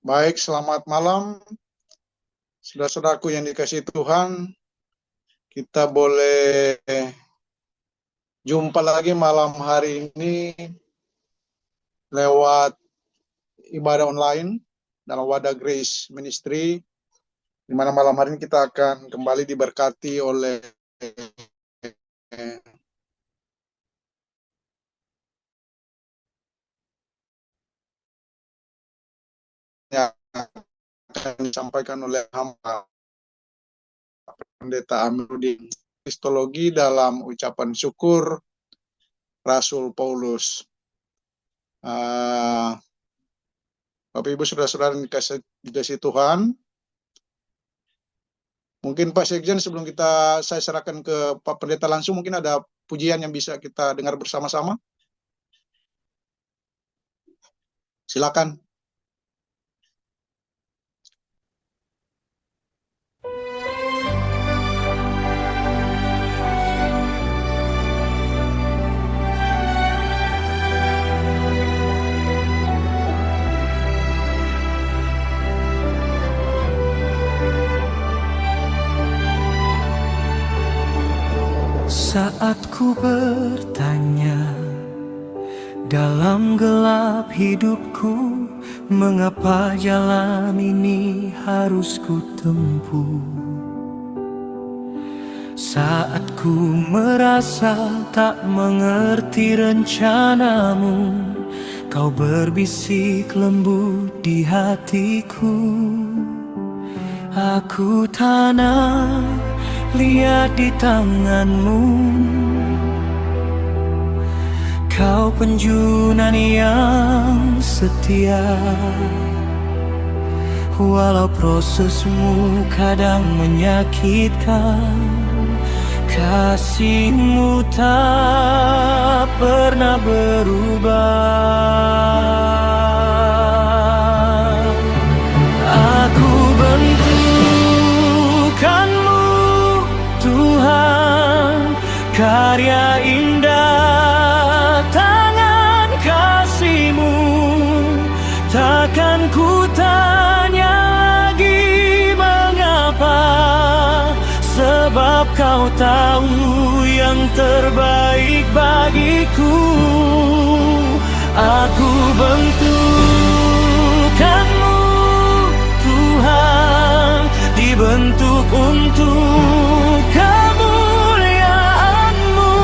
Baik, selamat malam, saudara-saudaraku yang dikasihi Tuhan. Kita boleh jumpa lagi malam hari ini lewat ibadah online dalam Wadah Grace Ministry, di mana malam hari ini kita akan kembali diberkati oleh yang akan disampaikan oleh hamba Pendeta Amiruddin, Kristologi dalam ucapan syukur Rasul Paulus. Bapak Ibu saudara-saudara yang dikasihi Tuhan, mungkin Pak Sekjen sebelum saya serahkan ke Pak Pendeta langsung, mungkin ada pujian yang bisa kita dengar bersama-sama. Silakan. Saat ku bertanya dalam gelap hidupku, mengapa jalan ini harus ku tempuh? Saat ku merasa tak mengerti rencanamu, kau berbisik lembut di hatiku. Aku tanah lihat di tanganmu, kau penjunan yang setia. Walau prosesmu kadang menyakitkan, kasihmu tak pernah berubah. Aku bentukanmu Tuhan, karya indah tangan kasih-Mu. Takkan ku tanya lagi mengapa, sebab Kau tahu yang terbaik bagiku. Aku bentukanmu Tuhan, dibentuk untuk kemuliaan-Mu.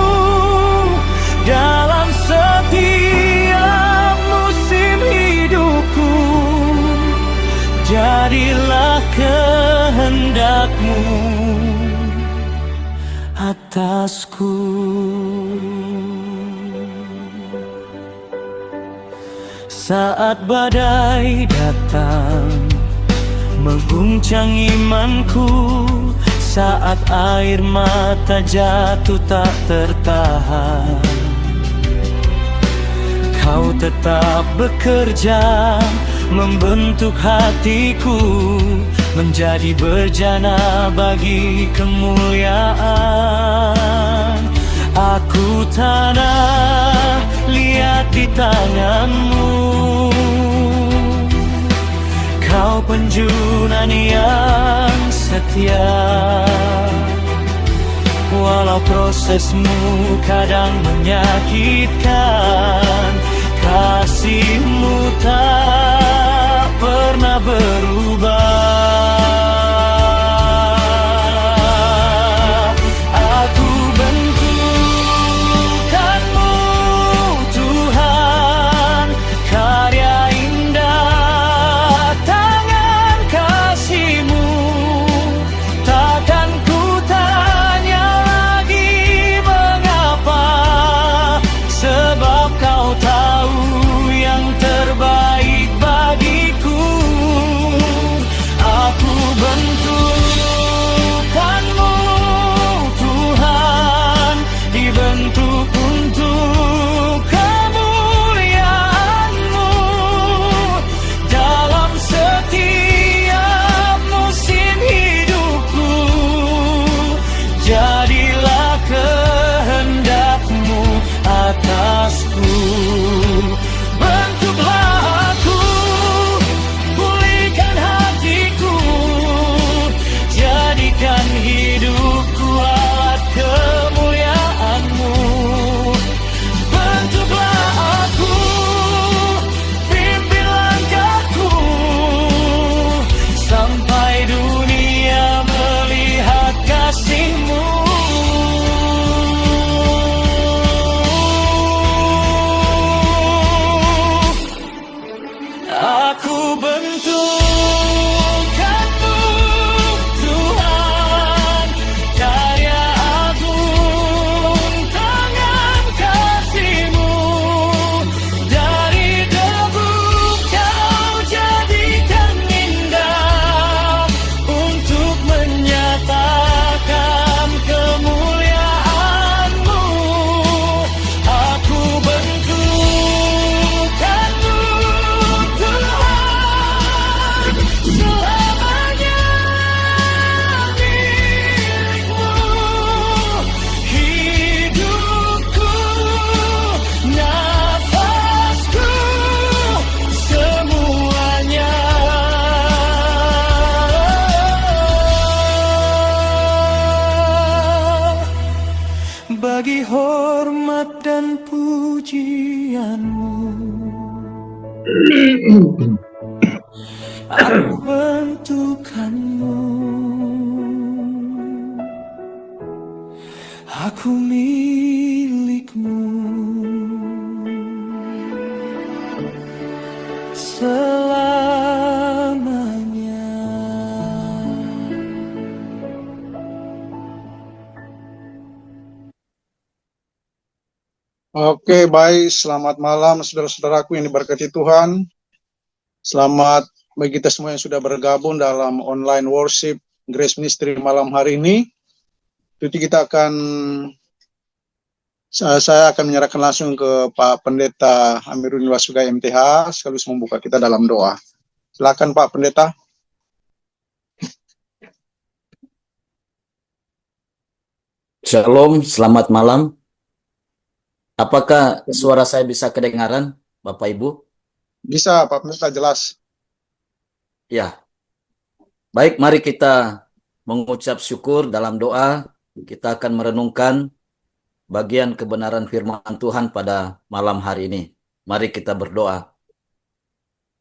Dalam setiap musim hidupku, jadilah kehendak-Mu atasku. Saat badai datang mengguncang imanku, saat air mata jatuh tak tertahan, Kau tetap bekerja membentuk hatiku menjadi berjana bagi kemuliaan. Aku tanah lihat di tangan-Mu, Kau penjunan yang setia. Walau prosesmu kadang menyakitkan, kasih-Mu tak pernah berubah. Aku bentukanmu Tuhan, karya indah tangan kasih-Mu. Takkan ku tanya lagi mengapa, sebab Kau tahu yang terbaik bagiku. Aku bagi hormat dan pujianmu. Aku bentukanmu, aku milikmu selamanya. Oke, baik. Selamat malam saudara-saudaraku yang diberkati Tuhan. Selamat bagi kita semua yang sudah bergabung dalam online worship Grace Ministry malam hari ini. Jadi saya akan menyerahkan langsung ke Pak Pendeta Amirudin Wasugai MTH sekaligus membuka kita dalam doa. Silakan Pak Pendeta. Shalom, selamat malam. Apakah suara saya bisa kedengaran, Bapak Ibu? Bisa Pak Pendeta, jelas. Ya. Baik, mari kita mengucap syukur dalam doa. Kita akan merenungkan bagian kebenaran firman Tuhan pada malam hari ini. Mari kita berdoa.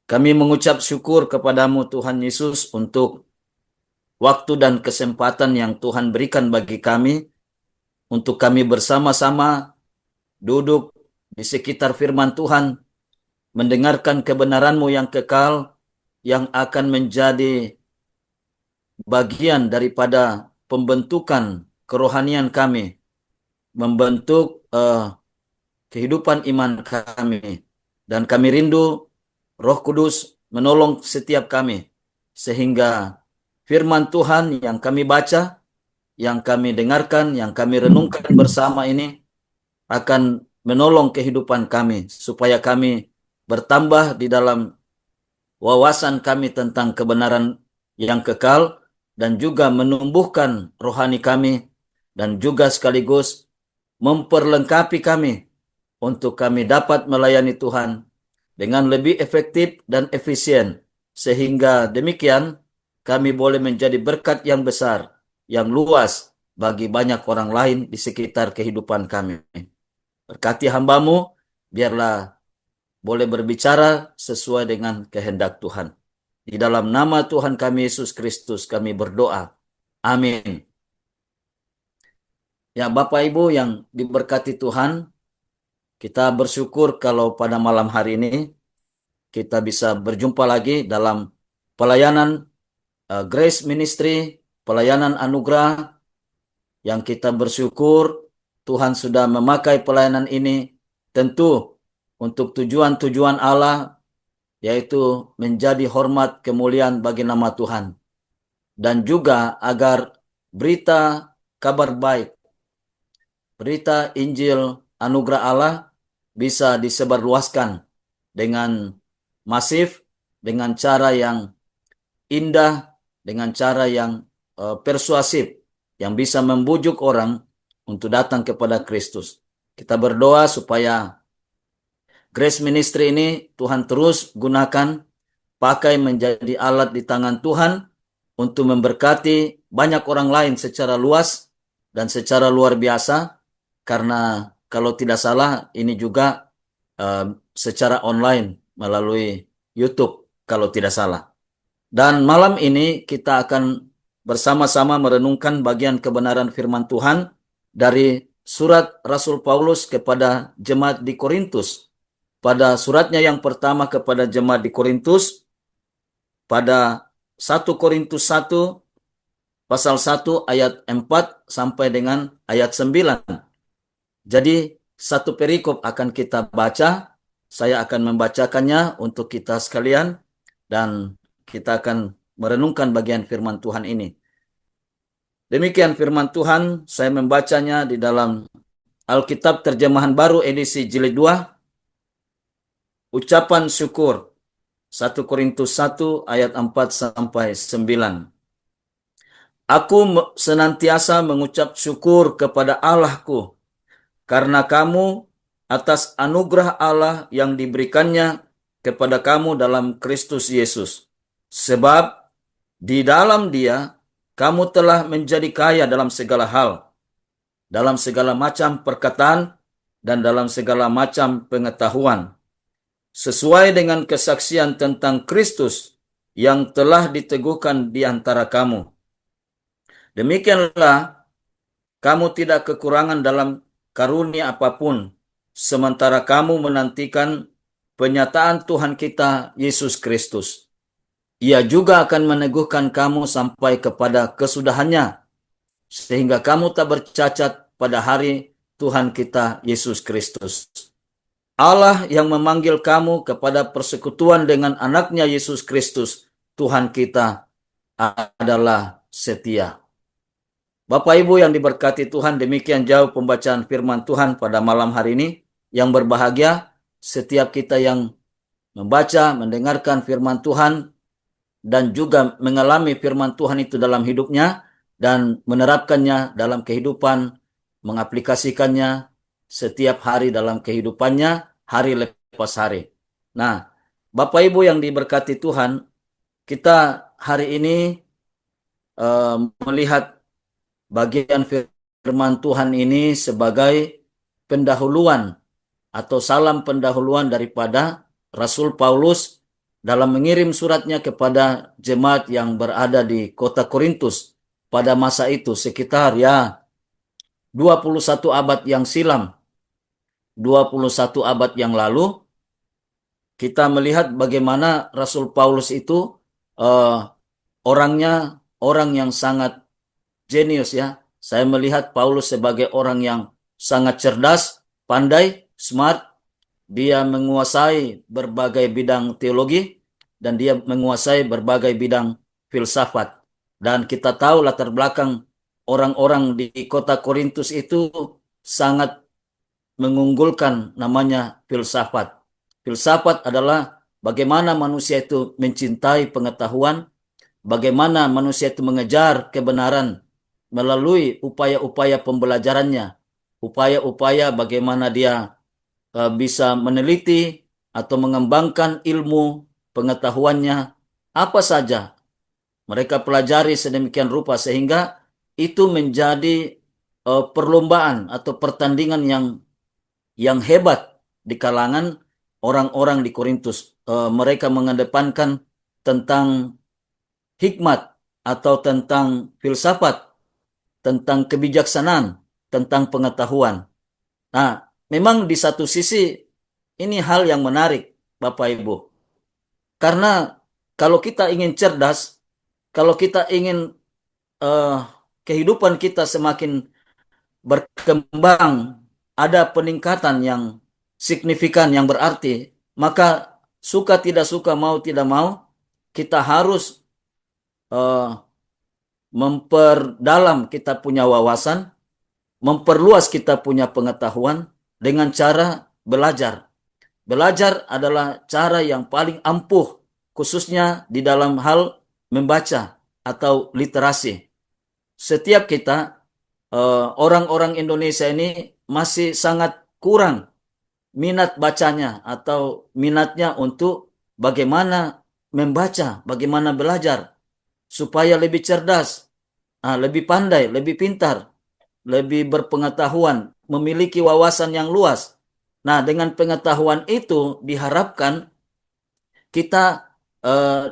Kami mengucap syukur kepadamu Tuhan Yesus untuk waktu dan kesempatan yang Tuhan berikan bagi kami untuk kami bersama-sama duduk di sekitar firman Tuhan, mendengarkan kebenaran-Mu yang kekal, yang akan menjadi bagian daripada pembentukan kerohanian kami, membentuk kehidupan iman kami. Dan kami rindu Roh Kudus menolong setiap kami, sehingga firman Tuhan yang kami baca, yang kami dengarkan, yang kami renungkan bersama ini akan menolong kehidupan kami, supaya kami bertambah di dalam wawasan kami tentang kebenaran yang kekal, dan juga menumbuhkan rohani kami, dan juga sekaligus memperlengkapi kami untuk kami dapat melayani Tuhan dengan lebih efektif dan efisien, sehingga demikian kami boleh menjadi berkat yang besar, yang luas bagi banyak orang lain di sekitar kehidupan kami. Berkati hamba-Mu, biarlah boleh berbicara sesuai dengan kehendak Tuhan. Di dalam nama Tuhan kami Yesus Kristus kami berdoa. Amin. Ya, Bapak Ibu yang diberkati Tuhan, kita bersyukur kalau pada malam hari ini kita bisa berjumpa lagi dalam pelayanan Grace Ministry, pelayanan anugerah, yang kita bersyukur Tuhan sudah memakai pelayanan ini tentu untuk tujuan-tujuan Allah, yaitu menjadi hormat kemuliaan bagi nama Tuhan, dan juga agar berita kabar baik, berita Injil anugerah Allah bisa disebarluaskan dengan masif, dengan cara yang indah, dengan cara yang persuasif, yang bisa membujuk orang untuk datang kepada Kristus. Kita berdoa supaya Grace Ministry ini Tuhan terus gunakan, pakai menjadi alat di tangan Tuhan untuk memberkati banyak orang lain secara luas dan secara luar biasa, karena kalau tidak salah ini juga secara online melalui YouTube kalau tidak salah. Dan malam ini kita akan bersama-sama merenungkan bagian kebenaran firman Tuhan dari surat Rasul Paulus kepada jemaat di Korintus. Pada suratnya yang pertama kepada jemaat di Korintus, pada 1 Korintus 1 pasal 1 ayat 4 sampai dengan ayat 9. Jadi satu perikop akan kita baca, saya akan membacakannya untuk kita sekalian, dan kita akan merenungkan bagian firman Tuhan ini. Demikian firman Tuhan, saya membacanya di dalam Alkitab Terjemahan Baru edisi Jilid 2, ucapan syukur, 1 Korintus 1 ayat 4 sampai 9. Aku senantiasa mengucap syukur kepada Allahku karena kamu atas anugerah Allah yang diberikannya kepada kamu dalam Kristus Yesus. Sebab di dalam Dia kamu telah menjadi kaya dalam segala hal, dalam segala macam perkataan dan dalam segala macam pengetahuan, sesuai dengan kesaksian tentang Kristus yang telah diteguhkan di antara kamu. Demikianlah kamu tidak kekurangan dalam karunia apapun, sementara kamu menantikan penyataan Tuhan kita Yesus Kristus. Ia juga akan meneguhkan kamu sampai kepada kesudahannya, sehingga kamu tak bercacat pada hari Tuhan kita Yesus Kristus. Allah yang memanggil kamu kepada persekutuan dengan anaknya Yesus Kristus, Tuhan kita, adalah setia. Bapak Ibu yang diberkati Tuhan, demikian jauh pembacaan firman Tuhan pada malam hari ini. Yang berbahagia setiap kita yang membaca, mendengarkan firman Tuhan, dan juga mengalami firman Tuhan itu dalam hidupnya, dan menerapkannya dalam kehidupan, mengaplikasikannya setiap hari dalam kehidupannya, hari lepas hari. Nah, Bapak Ibu yang diberkati Tuhan, kita hari ini melihat bagian firman Tuhan ini sebagai pendahuluan atau salam pendahuluan daripada Rasul Paulus dalam mengirim suratnya kepada jemaat yang berada di kota Korintus pada masa itu, sekitar 21 abad yang silam, 21 abad yang lalu. Kita melihat bagaimana Rasul Paulus itu orangnya orang yang sangat jenius ya. Saya melihat Paulus sebagai orang yang sangat cerdas, pandai, smart. Dia menguasai berbagai bidang teologi dan dia menguasai berbagai bidang filsafat. Dan kita tahu latar belakang orang-orang di kota Korintus itu sangat mengunggulkan namanya filsafat. Filsafat adalah bagaimana manusia itu mencintai pengetahuan, bagaimana manusia itu mengejar kebenaran melalui upaya-upaya pembelajarannya, upaya-upaya bagaimana dia bisa meneliti atau mengembangkan ilmu pengetahuannya, apa saja mereka pelajari sedemikian rupa sehingga itu menjadi perlombaan atau pertandingan yang hebat di kalangan orang-orang di Korintus. Mereka mengedepankan tentang hikmat atau tentang filsafat, tentang kebijaksanaan, tentang pengetahuan. Nah, memang di satu sisi ini hal yang menarik, Bapak Ibu. Karena kalau kita ingin cerdas, kalau kita ingin kehidupan kita semakin berkembang, ada peningkatan yang signifikan, yang berarti, maka suka tidak suka, mau tidak mau, kita harus memperdalam kita punya wawasan, memperluas kita punya pengetahuan dengan cara belajar. Belajar adalah cara yang paling ampuh, khususnya di dalam hal membaca atau literasi. Setiap kita, orang-orang Indonesia ini masih sangat kurang minat bacanya atau minatnya untuk bagaimana membaca, bagaimana belajar, supaya lebih cerdas, lebih pandai, lebih pintar, lebih berpengetahuan, memiliki wawasan yang luas. Nah, dengan pengetahuan itu diharapkan kita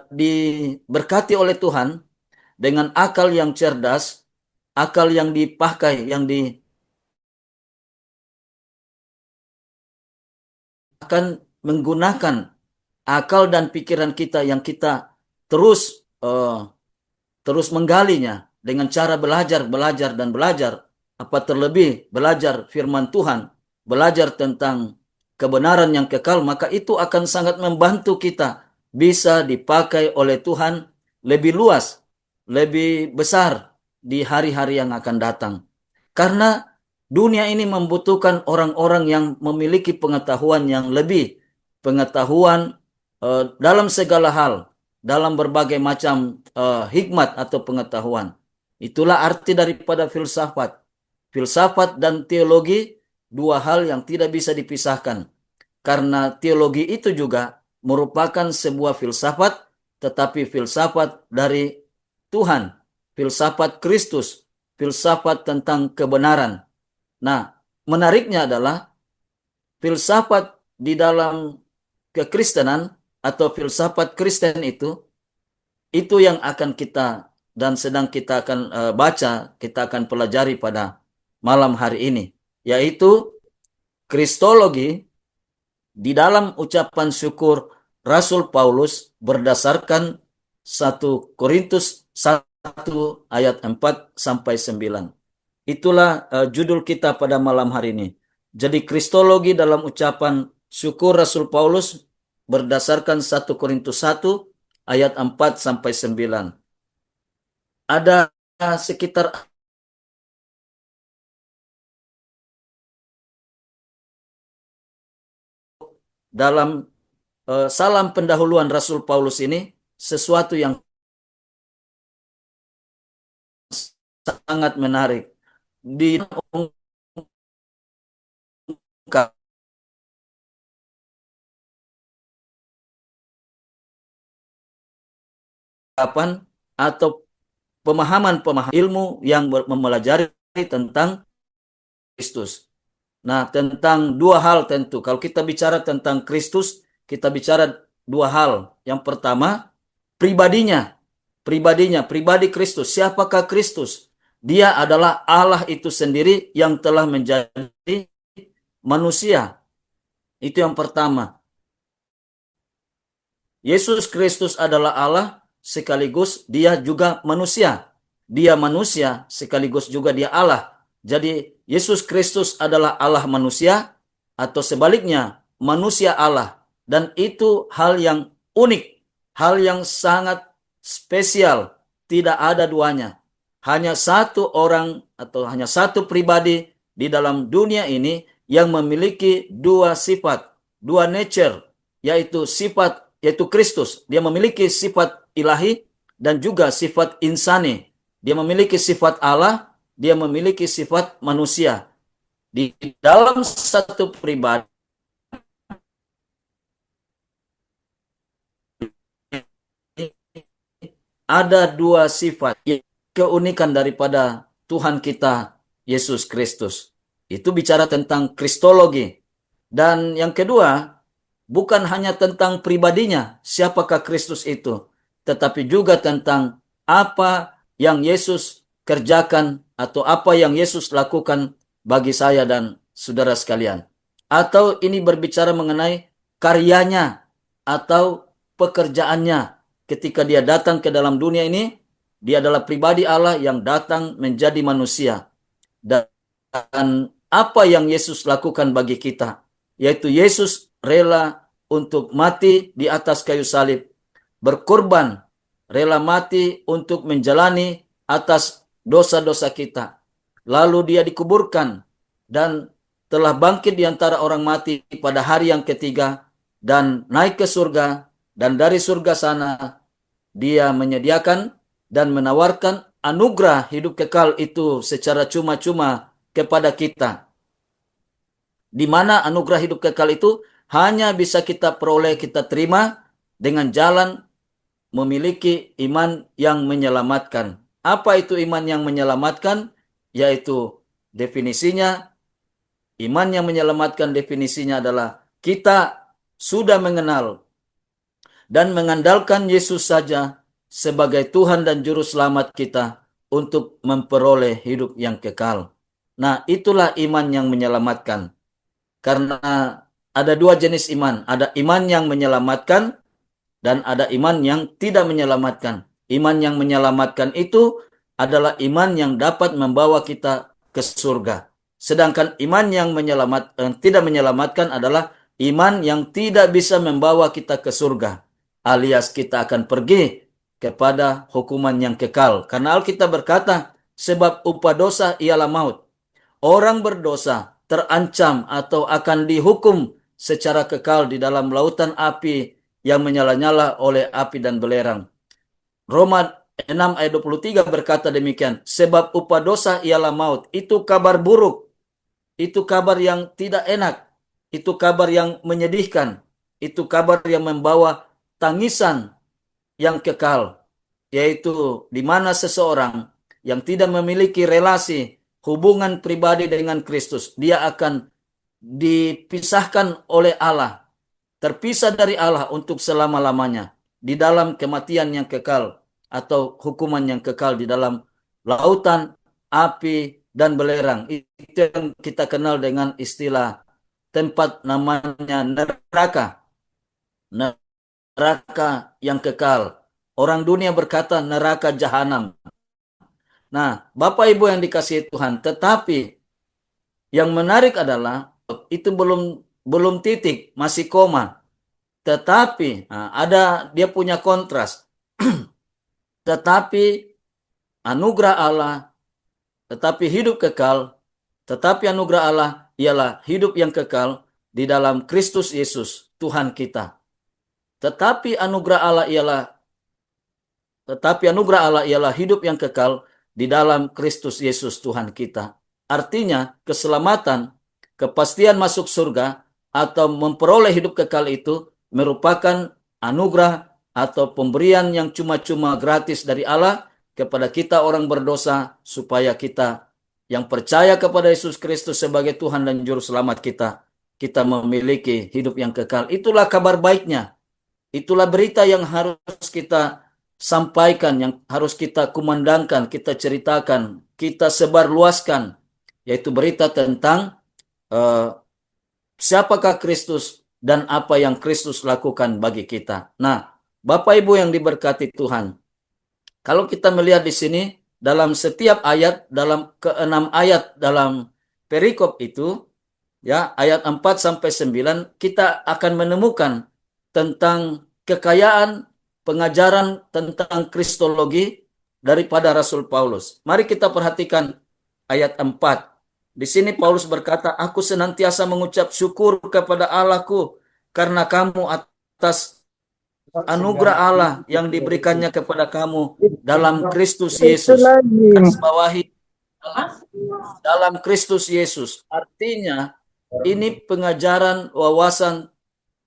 diberkati oleh Tuhan dengan akal yang cerdas, akal yang dipakai, yang akan menggunakan akal dan pikiran kita yang kita terus menggalinya dengan cara belajar, belajar, dan belajar. Apa terlebih belajar firman Tuhan, belajar tentang kebenaran yang kekal, maka itu akan sangat membantu kita bisa dipakai oleh Tuhan lebih luas, lebih besar di hari-hari yang akan datang. Karena dunia ini membutuhkan orang-orang yang memiliki pengetahuan yang lebih, pengetahuan dalam segala hal, dalam berbagai macam hikmat atau pengetahuan. Itulah arti daripada filsafat. Filsafat dan teologi dua hal yang tidak bisa dipisahkan. Karena teologi itu juga merupakan sebuah filsafat, tetapi filsafat dari Tuhan, filsafat Kristus, filsafat tentang kebenaran. Nah, menariknya adalah filsafat di dalam kekristenan atau filsafat Kristen itu yang akan kita dan sedang kita akan baca, kita akan pelajari pada malam hari ini, yaitu Kristologi di dalam ucapan syukur Rasul Paulus berdasarkan 1 Korintus 1 ayat 4 sampai 9. Itulah judul kita pada malam hari ini. Jadi Kristologi dalam ucapan syukur Rasul Paulus berdasarkan 1 Korintus 1 ayat 4 sampai 9. Ada sekitar dalam salam pendahuluan Rasul Paulus ini sesuatu yang sangat menarik. Di ungkapan atau pemahaman-pemahaman ilmu yang mempelajari tentang Kristus. Nah, tentang dua hal tentu. Kalau kita bicara tentang Kristus, kita bicara dua hal. Yang pertama, pribadinya. Pribadi Kristus. Siapakah Kristus? Dia adalah Allah itu sendiri yang telah menjadi manusia. Itu yang pertama. Yesus Kristus adalah Allah sekaligus dia juga manusia. Dia manusia sekaligus juga dia Allah. Jadi Yesus Kristus adalah Allah manusia atau sebaliknya manusia Allah. Dan itu hal yang unik, hal yang sangat spesial. Tidak ada duanya. Hanya satu orang atau hanya satu pribadi di dalam dunia ini yang memiliki dua sifat, dua nature, yaitu Kristus. Dia memiliki sifat ilahi dan juga sifat insani. Dia memiliki sifat Allah, dia memiliki sifat manusia. Di dalam satu pribadi ada dua sifat. Keunikan daripada Tuhan kita Yesus Kristus. Itu bicara tentang Kristologi. Dan yang kedua, bukan hanya tentang pribadinya, siapakah Kristus itu, tetapi juga tentang apa yang Yesus kerjakan atau apa yang Yesus lakukan bagi saya dan saudara sekalian. Atau ini berbicara mengenai karyanya atau pekerjaannya ketika dia datang ke dalam dunia ini. Dia adalah pribadi Allah yang datang menjadi manusia. Dan apa yang Yesus lakukan bagi kita, yaitu Yesus rela untuk mati di atas kayu salib, berkorban, rela mati untuk menjalani atas dosa-dosa kita. Lalu dia dikuburkan dan telah bangkit di antara orang mati pada hari yang ketiga dan naik ke surga, dan dari surga sana dia menyediakan dan menawarkan anugerah hidup kekal itu secara cuma-cuma kepada kita. Di mana anugerah hidup kekal itu hanya bisa kita peroleh, kita terima dengan jalan memiliki iman yang menyelamatkan. Apa itu iman yang menyelamatkan? Yaitu definisinya, iman yang menyelamatkan definisinya adalah kita sudah mengenal dan mengandalkan Yesus saja sebagai Tuhan dan Juru Selamat kita untuk memperoleh hidup yang kekal. Nah, itulah iman yang menyelamatkan. Karena ada dua jenis iman. Ada iman yang menyelamatkan dan ada iman yang tidak menyelamatkan. Iman yang menyelamatkan itu adalah iman yang dapat membawa kita ke surga. Sedangkan iman yang tidak menyelamatkan adalah iman yang tidak bisa membawa kita ke surga. Alias kita akan pergi kepada hukuman yang kekal. Karena Alkitab berkata, sebab upah dosa ialah maut. Orang berdosa terancam atau akan dihukum secara kekal di dalam lautan api yang menyala-nyala oleh api dan belerang. Roma 6 ayat 23 berkata demikian, sebab upah dosa ialah maut. Itu kabar buruk. Itu kabar yang tidak enak. Itu kabar yang menyedihkan. Itu kabar yang membawa tangisan yang kekal, yaitu di mana seseorang yang tidak memiliki relasi hubungan pribadi dengan Kristus. Dia akan dipisahkan oleh Allah, terpisah dari Allah untuk selama-lamanya di dalam kematian yang kekal atau hukuman yang kekal di dalam lautan, api, dan belerang. Itu yang kita kenal dengan istilah tempat namanya neraka. Neraka yang kekal. Orang dunia berkata neraka jahanam. Nah, Bapak Ibu yang dikasihi Tuhan, tetapi yang menarik adalah itu belum titik, masih koma. Tetapi ada dia punya kontras. Tetapi anugerah Allah, tetapi hidup kekal, tetapi anugerah Allah ialah hidup yang kekal di dalam Kristus Yesus, Tuhan kita. Tetapi anugerah Allah ialah hidup yang kekal di dalam Kristus Yesus Tuhan kita. Artinya keselamatan, kepastian masuk surga atau memperoleh hidup kekal itu merupakan anugerah atau pemberian yang cuma-cuma gratis dari Allah kepada kita orang berdosa, supaya kita yang percaya kepada Yesus Kristus sebagai Tuhan dan Juru Selamat kita memiliki hidup yang kekal. Itulah kabar baiknya. Itulah berita yang harus kita sampaikan, yang harus kita kumandangkan, kita ceritakan, kita sebarluaskan, yaitu berita tentang siapakah Kristus dan apa yang Kristus lakukan bagi kita. Nah, Bapak Ibu yang diberkati Tuhan, kalau kita melihat di sini dalam setiap ayat, dalam keenam ayat dalam perikop itu, ya, ayat 4 sampai 9, kita akan menemukan tentang kekayaan pengajaran tentang kristologi daripada Rasul Paulus. Mari kita perhatikan ayat 4. Di sini Paulus berkata, "Aku senantiasa mengucap syukur kepada Allahku karena kamu atas anugerah Allah yang diberikannya kepada kamu dalam Kristus Yesus." Garis bawahi, dalam Kristus Yesus. Artinya, ini pengajaran, wawasan,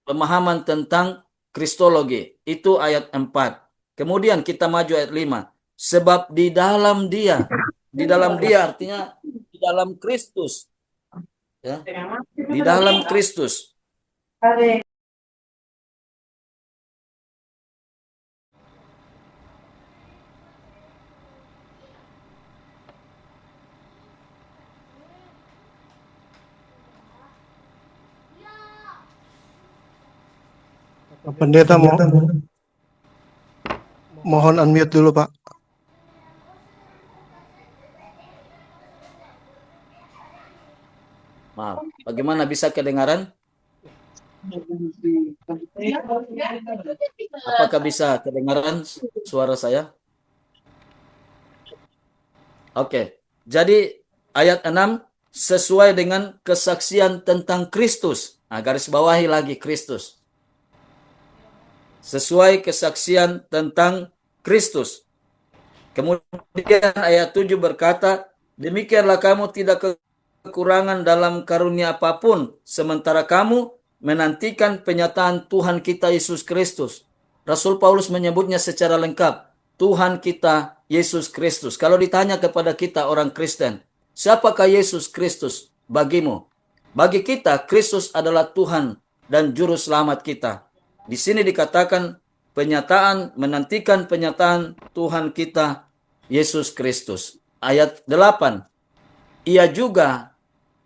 pemahaman tentang kristologi. Itu ayat 4. Kemudian kita maju ayat 5. Sebab di dalam dia artinya di dalam Kristus. Ya, di dalam Kristus. Pendeta mohon unmute dulu, Pak. Maaf, bagaimana bisa kedengaran? Apakah bisa kedengaran suara saya? Oke, jadi ayat 6 sesuai dengan kesaksian tentang Kristus. Nah, garis bawahi lagi Kristus. Sesuai kesaksian tentang Kristus. Kemudian ayat 7 berkata, "Demikianlah kamu tidak kekurangan dalam karunia apapun, sementara kamu menantikan penyataan Tuhan kita Yesus Kristus." Rasul Paulus menyebutnya secara lengkap, Tuhan kita Yesus Kristus. Kalau ditanya kepada kita orang Kristen, siapakah Yesus Kristus bagimu? Bagi kita, Kristus adalah Tuhan dan Juru Selamat kita. Di sini dikatakan menantikan penyataan Tuhan kita Yesus Kristus. Ayat 8. Ia juga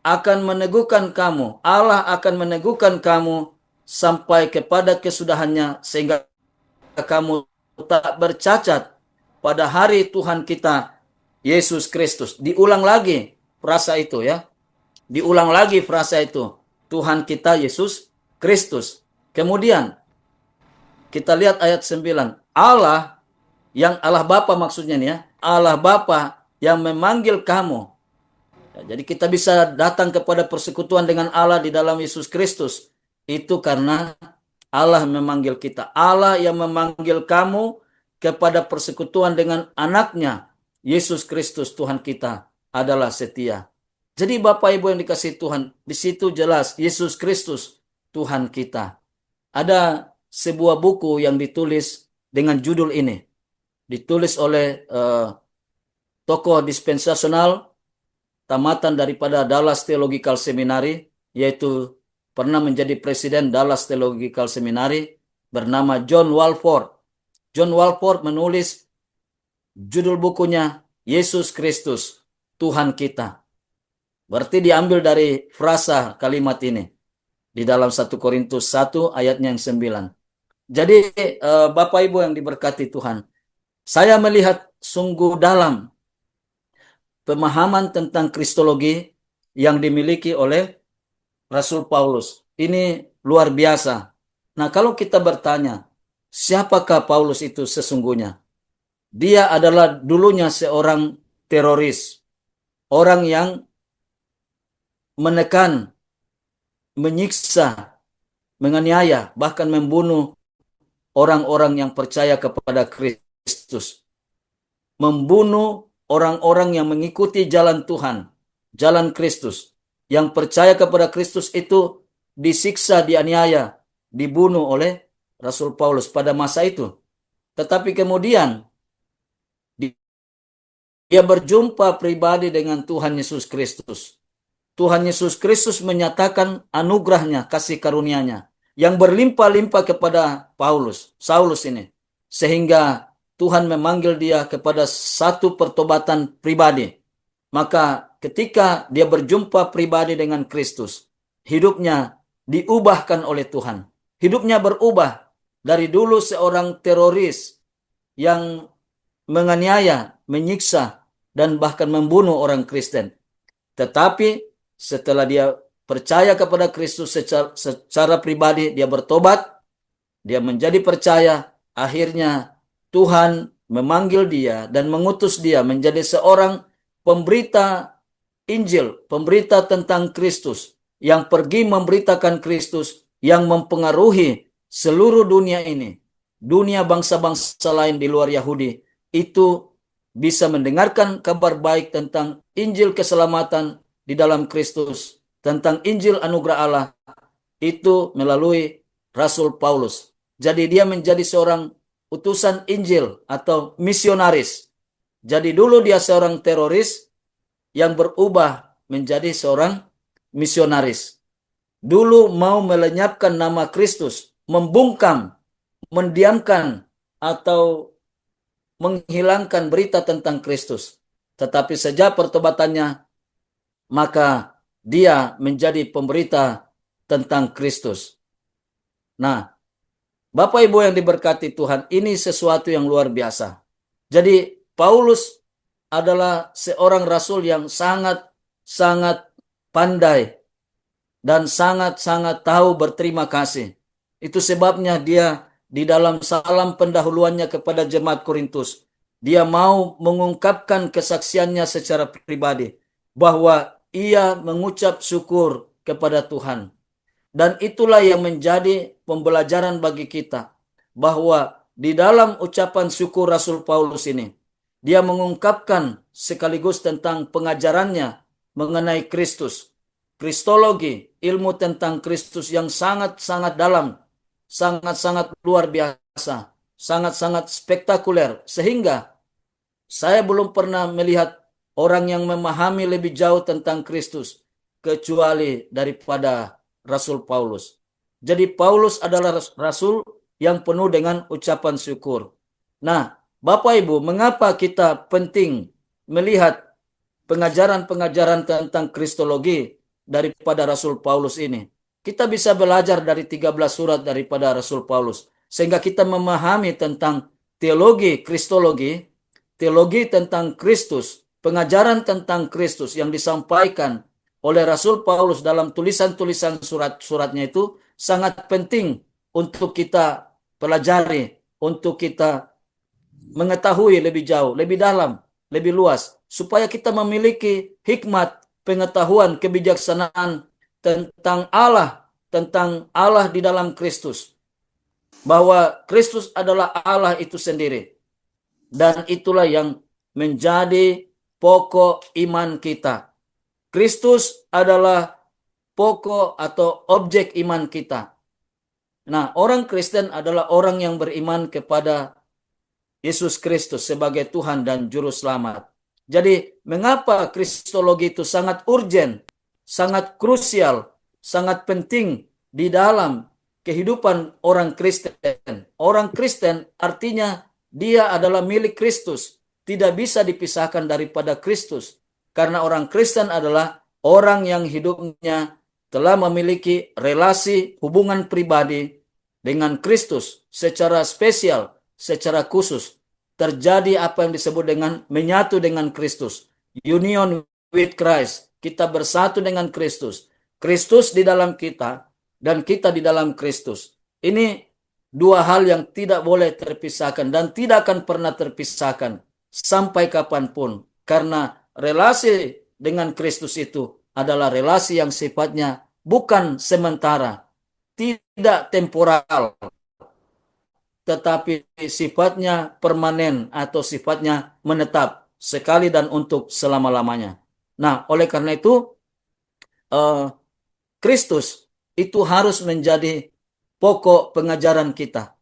akan meneguhkan kamu. Allah akan meneguhkan kamu sampai kepada kesudahannya, sehingga kamu tak bercacat pada hari Tuhan kita Yesus Kristus. Diulang lagi frasa itu, ya. Diulang lagi frasa itu. Tuhan kita Yesus Kristus. Kemudian kita lihat ayat 9. Allah Bapa maksudnya nih, ya. Allah Bapa yang memanggil kamu. Ya, jadi kita bisa datang kepada persekutuan dengan Allah di dalam Yesus Kristus. Itu karena Allah memanggil kita. Allah yang memanggil kamu kepada persekutuan dengan anaknya, Yesus Kristus Tuhan kita, adalah setia. Jadi Bapak Ibu yang dikasihi Tuhan, di situ jelas Yesus Kristus Tuhan kita. Ada sebuah buku yang ditulis dengan judul ini. Ditulis oleh tokoh dispensasional tamatan daripada Dallas Theological Seminary, yaitu pernah menjadi presiden Dallas Theological Seminary, bernama John Walford. John Walford menulis judul bukunya Yesus Kristus, Tuhan kita. Berarti diambil dari frasa kalimat ini di dalam 1 Korintus 1 ayatnya yang 9. Jadi Bapak Ibu yang diberkati Tuhan, saya melihat sungguh dalam pemahaman tentang Kristologi yang dimiliki oleh Rasul Paulus. Ini luar biasa. Nah, kalau kita bertanya, siapakah Paulus itu sesungguhnya? Dia adalah dulunya seorang teroris, orang yang menekan, menyiksa, menganiaya, bahkan membunuh orang-orang yang percaya kepada Kristus. Membunuh orang-orang yang mengikuti jalan Tuhan, jalan Kristus. Yang percaya kepada Kristus itu disiksa, dianiaya, dibunuh oleh Rasul Paulus pada masa itu. Tetapi kemudian dia berjumpa pribadi dengan Tuhan Yesus Kristus. Tuhan Yesus Kristus menyatakan anugerahnya, kasih karunia-Nya yang berlimpah-limpah kepada Saulus ini. Sehingga Tuhan memanggil dia kepada satu pertobatan pribadi. Maka ketika dia berjumpa pribadi dengan Kristus, hidupnya diubahkan oleh Tuhan. Hidupnya berubah dari dulu seorang teroris yang menganiaya, menyiksa, dan bahkan membunuh orang Kristen. Tetapi setelah dia percaya kepada Kristus secara pribadi, dia bertobat, dia menjadi percaya, akhirnya Tuhan memanggil dia dan mengutus dia menjadi seorang pemberita Injil, pemberita tentang Kristus, yang pergi memberitakan Kristus, yang mempengaruhi seluruh dunia ini. Dunia bangsa-bangsa lain di luar Yahudi itu bisa mendengarkan kabar baik tentang Injil keselamatan di dalam Kristus, tentang Injil anugerah Allah, itu melalui Rasul Paulus. Jadi dia menjadi seorang utusan Injil atau misionaris. Jadi dulu dia seorang teroris yang berubah menjadi seorang misionaris. Dulu mau melenyapkan nama Kristus, membungkam, mendiamkan, atau menghilangkan berita tentang Kristus. Tetapi sejak pertobatannya, maka dia menjadi pemberita tentang Kristus. Nah, Bapak Ibu yang diberkati Tuhan, ini sesuatu yang luar biasa. Jadi Paulus adalah seorang rasul yang sangat pandai dan sangat tahu berterima kasih. Itu sebabnya dia di dalam salam pendahuluannya kepada jemaat Korintus, dia mau mengungkapkan kesaksiannya secara pribadi bahwa ia mengucap syukur kepada Tuhan. Dan itulah yang menjadi pembelajaran bagi kita, bahwa di dalam ucapan syukur Rasul Paulus ini, dia mengungkapkan sekaligus tentang pengajarannya mengenai Kristus, kristologi, ilmu tentang Kristus yang sangat dalam, sangat luar biasa, sangat spektakuler, sehingga saya belum pernah melihat orang yang memahami lebih jauh tentang Kristus kecuali daripada Rasul Paulus. Jadi Paulus adalah rasul yang penuh dengan ucapan syukur. Nah, Bapak Ibu, mengapa kita penting melihat pengajaran-pengajaran tentang kristologi daripada Rasul Paulus ini? Kita bisa belajar dari 13 surat daripada Rasul Paulus, sehingga kita memahami tentang teologi kristologi, teologi tentang Kristus, pengajaran tentang Kristus yang disampaikan oleh Rasul Paulus dalam tulisan-tulisan surat-suratnya itu sangat penting untuk kita pelajari, untuk kita mengetahui lebih jauh, lebih dalam, lebih luas, supaya kita memiliki hikmat, pengetahuan, kebijaksanaan tentang Allah di dalam Kristus. Bahwa Kristus adalah Allah itu sendiri. Dan itulah yang menjadi pokok iman kita. Kristus adalah pokok atau objek iman kita. Nah, orang Kristen adalah orang yang beriman kepada Yesus Kristus sebagai Tuhan dan Juru Selamat. Jadi, mengapa kristologi itu sangat urgent, sangat krusial, sangat penting di dalam kehidupan orang Kristen? Orang Kristen artinya dia adalah milik Kristus, tidak bisa dipisahkan daripada Kristus. Karena orang Kristen adalah orang yang hidupnya telah memiliki relasi hubungan pribadi dengan Kristus secara spesial, secara khusus. Terjadi apa yang disebut dengan menyatu dengan Kristus. Union with Christ. Kita bersatu dengan Kristus. Kristus di dalam kita dan kita di dalam Kristus. Ini dua hal yang tidak boleh terpisahkan dan tidak akan pernah terpisahkan sampai kapanpun. Karena relasi dengan Kristus itu adalah relasi yang sifatnya bukan sementara, tidak temporal, tetapi sifatnya permanen atau sifatnya menetap sekali dan untuk selama-lamanya. Nah, oleh karena itu, Kristus itu harus menjadi pokok pengajaran kita.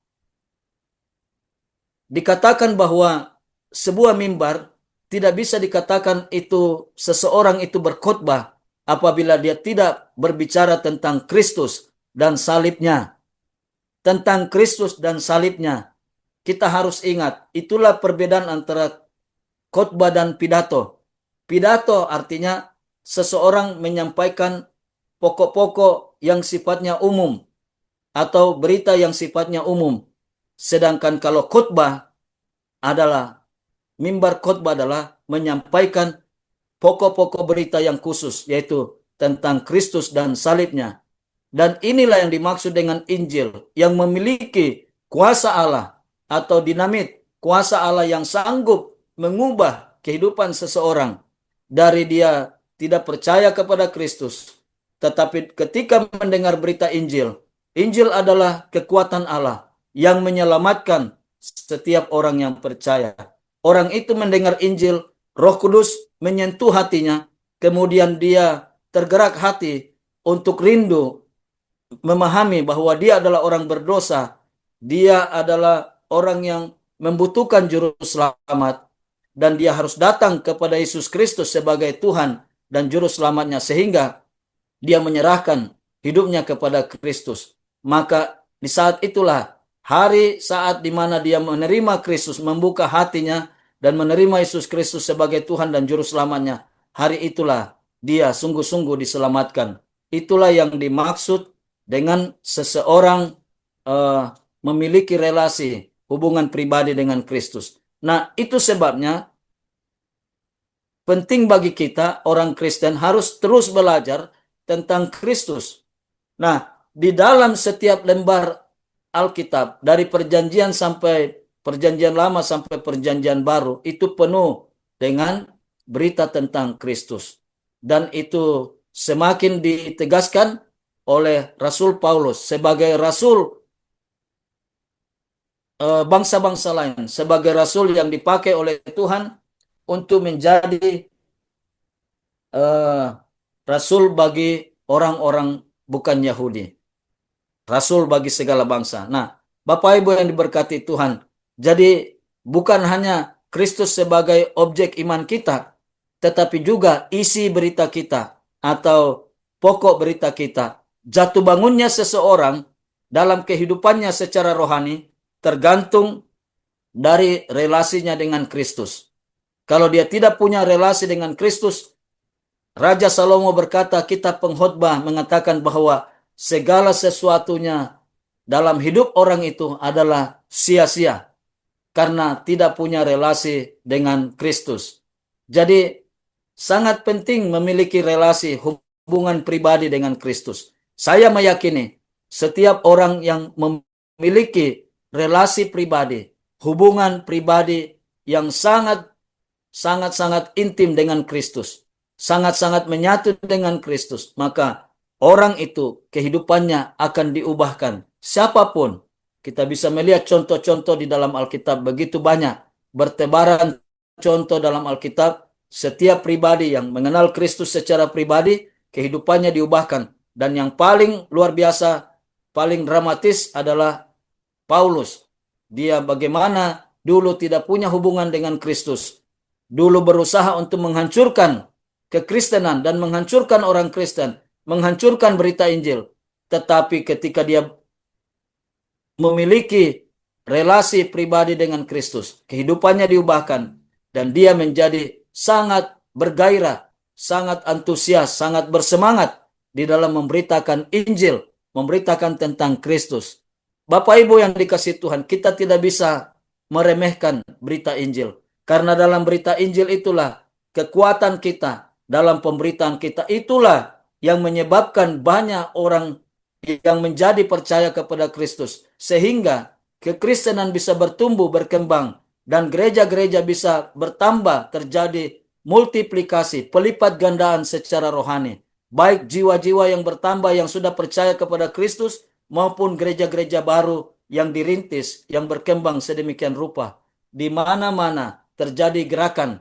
Dikatakan bahwa sebuah mimbar tidak bisa dikatakan itu seseorang itu berkhotbah apabila dia tidak berbicara tentang Kristus dan salibnya. Tentang Kristus dan salibnya. Kita harus ingat, itulah perbedaan antara khotbah dan pidato. Pidato artinya seseorang menyampaikan pokok-pokok yang sifatnya umum atau berita yang sifatnya umum. Sedangkan kalau khotbah adalah, mimbar khotbah adalah menyampaikan pokok-pokok berita yang khusus, yaitu tentang Kristus dan salibnya. Dan inilah yang dimaksud dengan Injil, yang memiliki kuasa Allah atau dinamit, kuasa Allah yang sanggup mengubah kehidupan seseorang dari dia tidak percaya kepada Kristus. Tetapi ketika mendengar berita Injil, Injil adalah kekuatan Allah yang menyelamatkan setiap orang yang percaya. Orang itu mendengar Injil, Roh Kudus menyentuh hatinya, kemudian dia tergerak hati untuk rindu memahami bahwa dia adalah orang berdosa, dia adalah orang yang membutuhkan juru selamat, dan dia harus datang kepada Yesus Kristus sebagai Tuhan dan juru selamatnya, sehingga dia menyerahkan hidupnya kepada Kristus. Maka di saat itulah hari saat di mana dia menerima Kristus, membuka hatinya dan menerima Yesus Kristus sebagai Tuhan dan juru selamatnya, hari itulah dia sungguh-sungguh diselamatkan. Itulah yang dimaksud dengan seseorang memiliki relasi hubungan pribadi dengan Kristus. Nah, itu sebabnya penting bagi kita orang Kristen harus terus belajar tentang Kristus. Nah, di dalam setiap lembar Alkitab, dari perjanjian sampai perjanjian lama sampai perjanjian baru, itu penuh dengan berita tentang Kristus. Dan itu semakin ditegaskan oleh Rasul Paulus sebagai rasul bangsa-bangsa lain, sebagai rasul yang dipakai oleh Tuhan untuk menjadi rasul bagi orang-orang bukan Yahudi, rasul bagi segala bangsa. Nah, Bapak Ibu yang diberkati Tuhan, jadi bukan hanya Kristus sebagai objek iman kita, tetapi juga isi berita kita atau pokok berita kita. Jatuh bangunnya seseorang dalam kehidupannya secara rohani tergantung dari relasinya dengan Kristus. Kalau dia tidak punya relasi dengan Kristus, Raja Salomo berkata, kitab pengkhotbah mengatakan bahwa segala sesuatunya dalam hidup orang itu adalah sia-sia karena tidak punya relasi dengan Kristus. Jadi sangat penting memiliki relasi hubungan pribadi dengan Kristus. Saya meyakini setiap orang yang memiliki relasi pribadi, hubungan pribadi yang sangat intim dengan Kristus, sangat menyatu dengan Kristus, maka orang itu kehidupannya akan diubahkan. Siapapun, kita bisa melihat contoh-contoh di dalam Alkitab begitu banyak, bertebaran contoh dalam Alkitab. Setiap pribadi yang mengenal Kristus secara pribadi, kehidupannya diubahkan. Dan yang paling luar biasa, paling dramatis adalah Paulus. Dia bagaimana dulu tidak punya hubungan dengan Kristus. dulu berusaha untuk menghancurkan kekristenan dan menghancurkan orang Kristen, menghancurkan berita Injil. Tetapi ketika dia memiliki relasi pribadi dengan Kristus, kehidupannya diubahkan, dan dia menjadi sangat bergairah, sangat antusias, sangat bersemangat di dalam memberitakan Injil, memberitakan tentang Kristus. Bapak Ibu yang dikasihi Tuhan, kita tidak bisa meremehkan berita Injil. Karena dalam berita Injil itulah kekuatan kita, dalam pemberitaan kita itulah yang menyebabkan banyak orang yang menjadi percaya kepada Kristus. Sehingga kekristenan bisa bertumbuh, berkembang, dan gereja-gereja bisa bertambah, terjadi multiplikasi, pelipat gandaan secara rohani. Baik jiwa-jiwa yang bertambah yang sudah percaya kepada Kristus, maupun gereja-gereja baru yang dirintis, yang berkembang sedemikian rupa. Di mana-mana terjadi gerakan,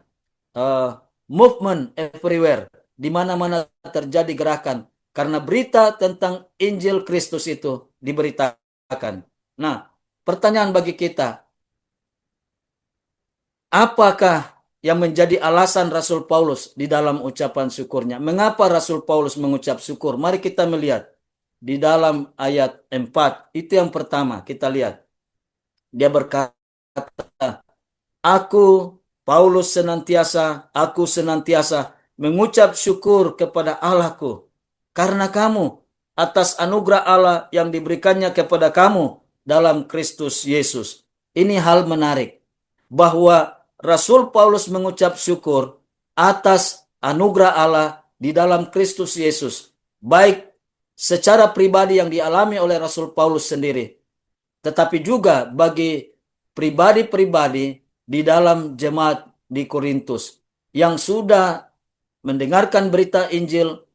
movement everywhere. Di mana-mana terjadi gerakan, karena berita tentang Injil Kristus itu diberitakan. Nah, pertanyaan bagi kita, apakah yang menjadi alasan Rasul Paulus di dalam ucapan syukurnya? Mengapa Rasul Paulus mengucap syukur? Mari kita melihat di dalam ayat 4. Itu yang pertama, kita lihat. Dia berkata, aku senantiasa mengucap syukur kepada Allahku karena kamu atas anugerah Allah yang diberikannya kepada kamu dalam Kristus Yesus. Ini hal menarik, bahwa Rasul Paulus mengucap syukur atas anugerah Allah di dalam Kristus Yesus, baik secara pribadi yang dialami oleh Rasul Paulus sendiri, tetapi juga bagi pribadi-pribadi di dalam jemaat di Korintus yang sudah mendengarkan berita Injil,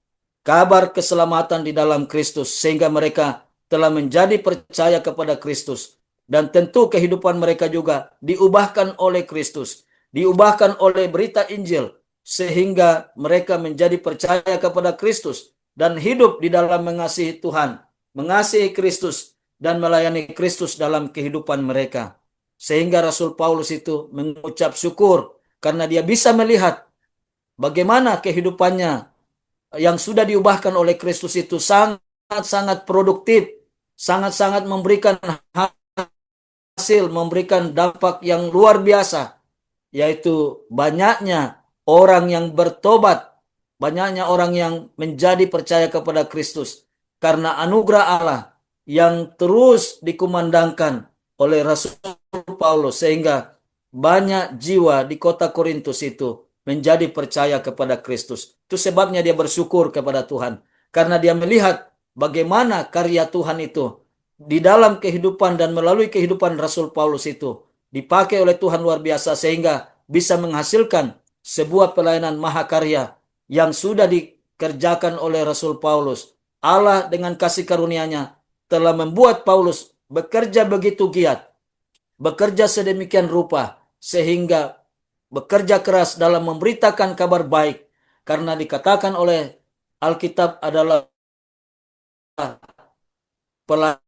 kabar keselamatan di dalam Kristus, sehingga mereka telah menjadi percaya kepada Kristus. Dan tentu kehidupan mereka juga diubahkan oleh Kristus, diubahkan oleh berita Injil, sehingga mereka menjadi percaya kepada Kristus dan hidup di dalam mengasihi Tuhan, mengasihi Kristus, dan melayani Kristus dalam kehidupan mereka. Sehingga Rasul Paulus itu mengucap syukur karena dia bisa melihat bagaimana kehidupannya yang sudah diubahkan oleh Kristus itu sangat-sangat produktif, sangat-sangat memberikan hasil, memberikan dampak yang luar biasa, yaitu banyaknya orang yang bertobat, banyaknya orang yang menjadi percaya kepada Kristus karena anugerah Allah yang terus dikumandangkan oleh Rasul Paulus, sehingga banyak jiwa di kota Korintus itu menjadi percaya kepada Kristus. Itu sebabnya dia bersyukur kepada Tuhan, karena dia melihat bagaimana karya Tuhan itu di dalam kehidupan dan melalui kehidupan Rasul Paulus itu dipakai oleh Tuhan luar biasa, sehingga bisa menghasilkan sebuah pelayanan mahakarya yang sudah dikerjakan oleh Rasul Paulus. Allah dengan kasih karunia-Nya telah membuat Paulus bekerja begitu giat, bekerja sedemikian rupa, sehingga bekerja keras dalam memberitakan kabar baik, karena dikatakan oleh Alkitab adalah pelayanan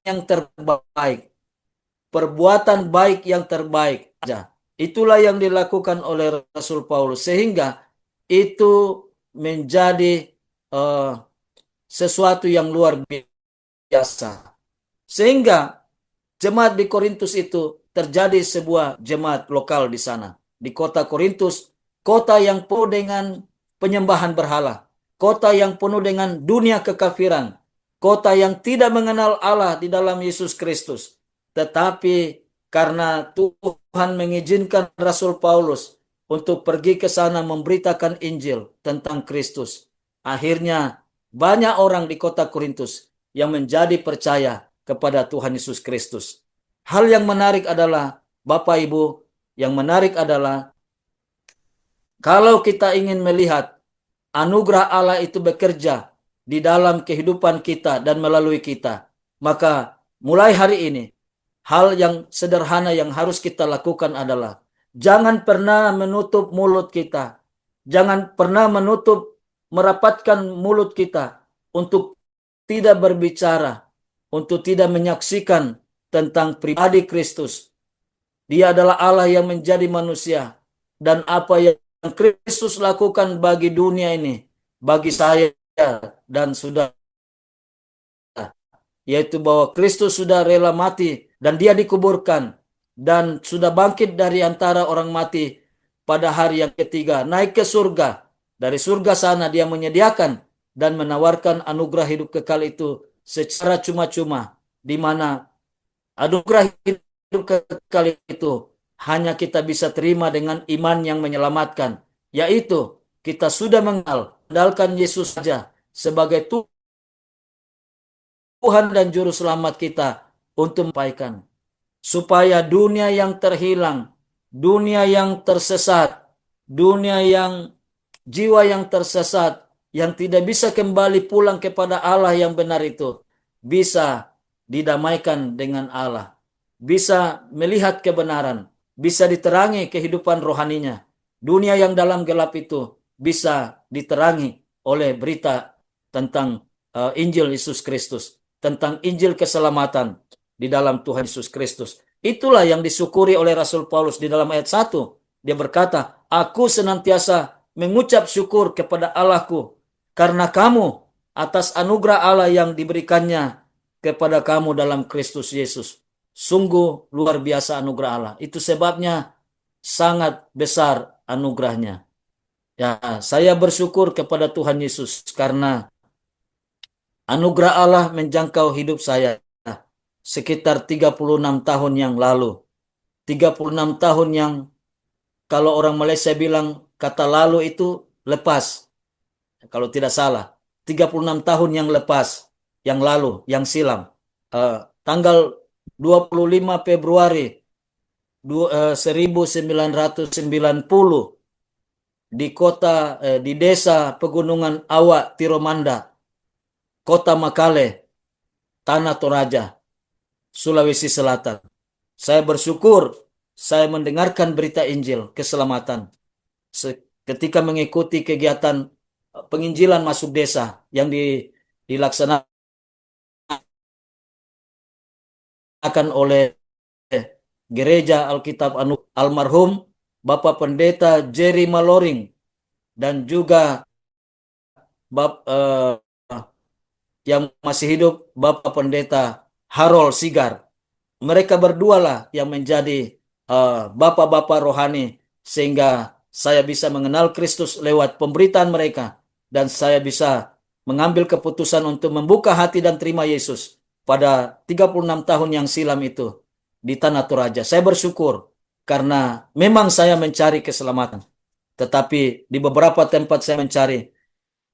yang terbaik, perbuatan baik yang terbaik aja. Itulah yang dilakukan oleh Rasul Paulus, sehingga itu menjadi sesuatu yang luar biasa. Sehingga jemaat di Korintus itu terjadi sebuah jemaat lokal di sana. Di kota Korintus, kota yang penuh dengan penyembahan berhala, kota yang penuh dengan dunia kekafiran, kota yang tidak mengenal Allah di dalam Yesus Kristus. Tetapi karena Tuhan mengizinkan Rasul Paulus untuk pergi ke sana memberitakan Injil tentang Kristus, akhirnya banyak orang di kota Korintus yang menjadi percaya kepada Tuhan Yesus Kristus. Hal yang menarik adalah, Bapak Ibu, yang menarik adalah kalau kita ingin melihat anugerah Allah itu bekerja di dalam kehidupan kita dan melalui kita, maka mulai hari ini hal yang sederhana yang harus kita lakukan adalah jangan pernah menutup mulut kita, jangan pernah merapatkan mulut kita untuk tidak berbicara, untuk tidak menyaksikan tentang pribadi Kristus, Dia adalah Allah yang menjadi manusia. Dan apa yang Kristus lakukan bagi dunia ini, bagi saya dan sudah, yaitu bahwa Kristus sudah rela mati dan dia dikuburkan dan sudah bangkit dari antara orang mati pada hari yang ketiga, naik ke surga. Dari surga sana dia menyediakan dan menawarkan anugerah hidup kekal itu secara cuma-cuma, di mana anugerah hidup kekal itu hanya kita bisa terima dengan iman yang menyelamatkan, yaitu kita sudah mengandalkan Yesus saja sebagai Tuhan dan Juru Selamat kita untuk menyampaikan supaya dunia yang terhilang, dunia yang tersesat, dunia yang jiwa yang tersesat, yang tidak bisa kembali pulang kepada Allah yang benar itu, bisa didamaikan dengan Allah, bisa melihat kebenaran, bisa diterangi kehidupan rohaninya. Dunia yang dalam gelap itu bisa diterangi oleh berita tentang Injil Yesus Kristus, tentang Injil keselamatan di dalam Tuhan Yesus Kristus. Itulah yang disyukuri oleh Rasul Paulus di dalam ayat 1. Dia berkata, aku senantiasa mengucap syukur kepada Allahku karena kamu atas anugerah Allah yang diberikannya kepada kamu dalam Kristus Yesus. Sungguh luar biasa anugerah Allah. Itu sebabnya sangat besar anugerahnya. Ya, saya bersyukur kepada Tuhan Yesus karena anugerah Allah menjangkau hidup saya sekitar 36 tahun yang lalu. 36 tahun yang kalau orang Malaysia bilang kata lalu itu lepas. Kalau tidak salah. 36 tahun yang lepas. Yang lalu, yang silam. Tanggal 25 Februari 1990 di desa Pegunungan Awak, Tiromanda, Kota Makale, Tanah Toraja, Sulawesi Selatan. Saya bersyukur saya mendengarkan berita Injil keselamatan ketika mengikuti kegiatan penginjilan masuk desa yang dilaksanakan oleh Gereja Alkitab almarhum Bapak Pendeta Jerry Maloring dan juga yang masih hidup Bapak Pendeta Harold Sigar. Mereka berdualah yang menjadi bapak-bapak rohani sehingga saya bisa mengenal Kristus lewat pemberitaan mereka dan saya bisa mengambil keputusan untuk membuka hati dan terima Yesus pada 36 tahun yang silam itu di Tanah Toraja. Saya bersyukur karena memang saya mencari keselamatan. Tetapi di beberapa tempat saya mencari,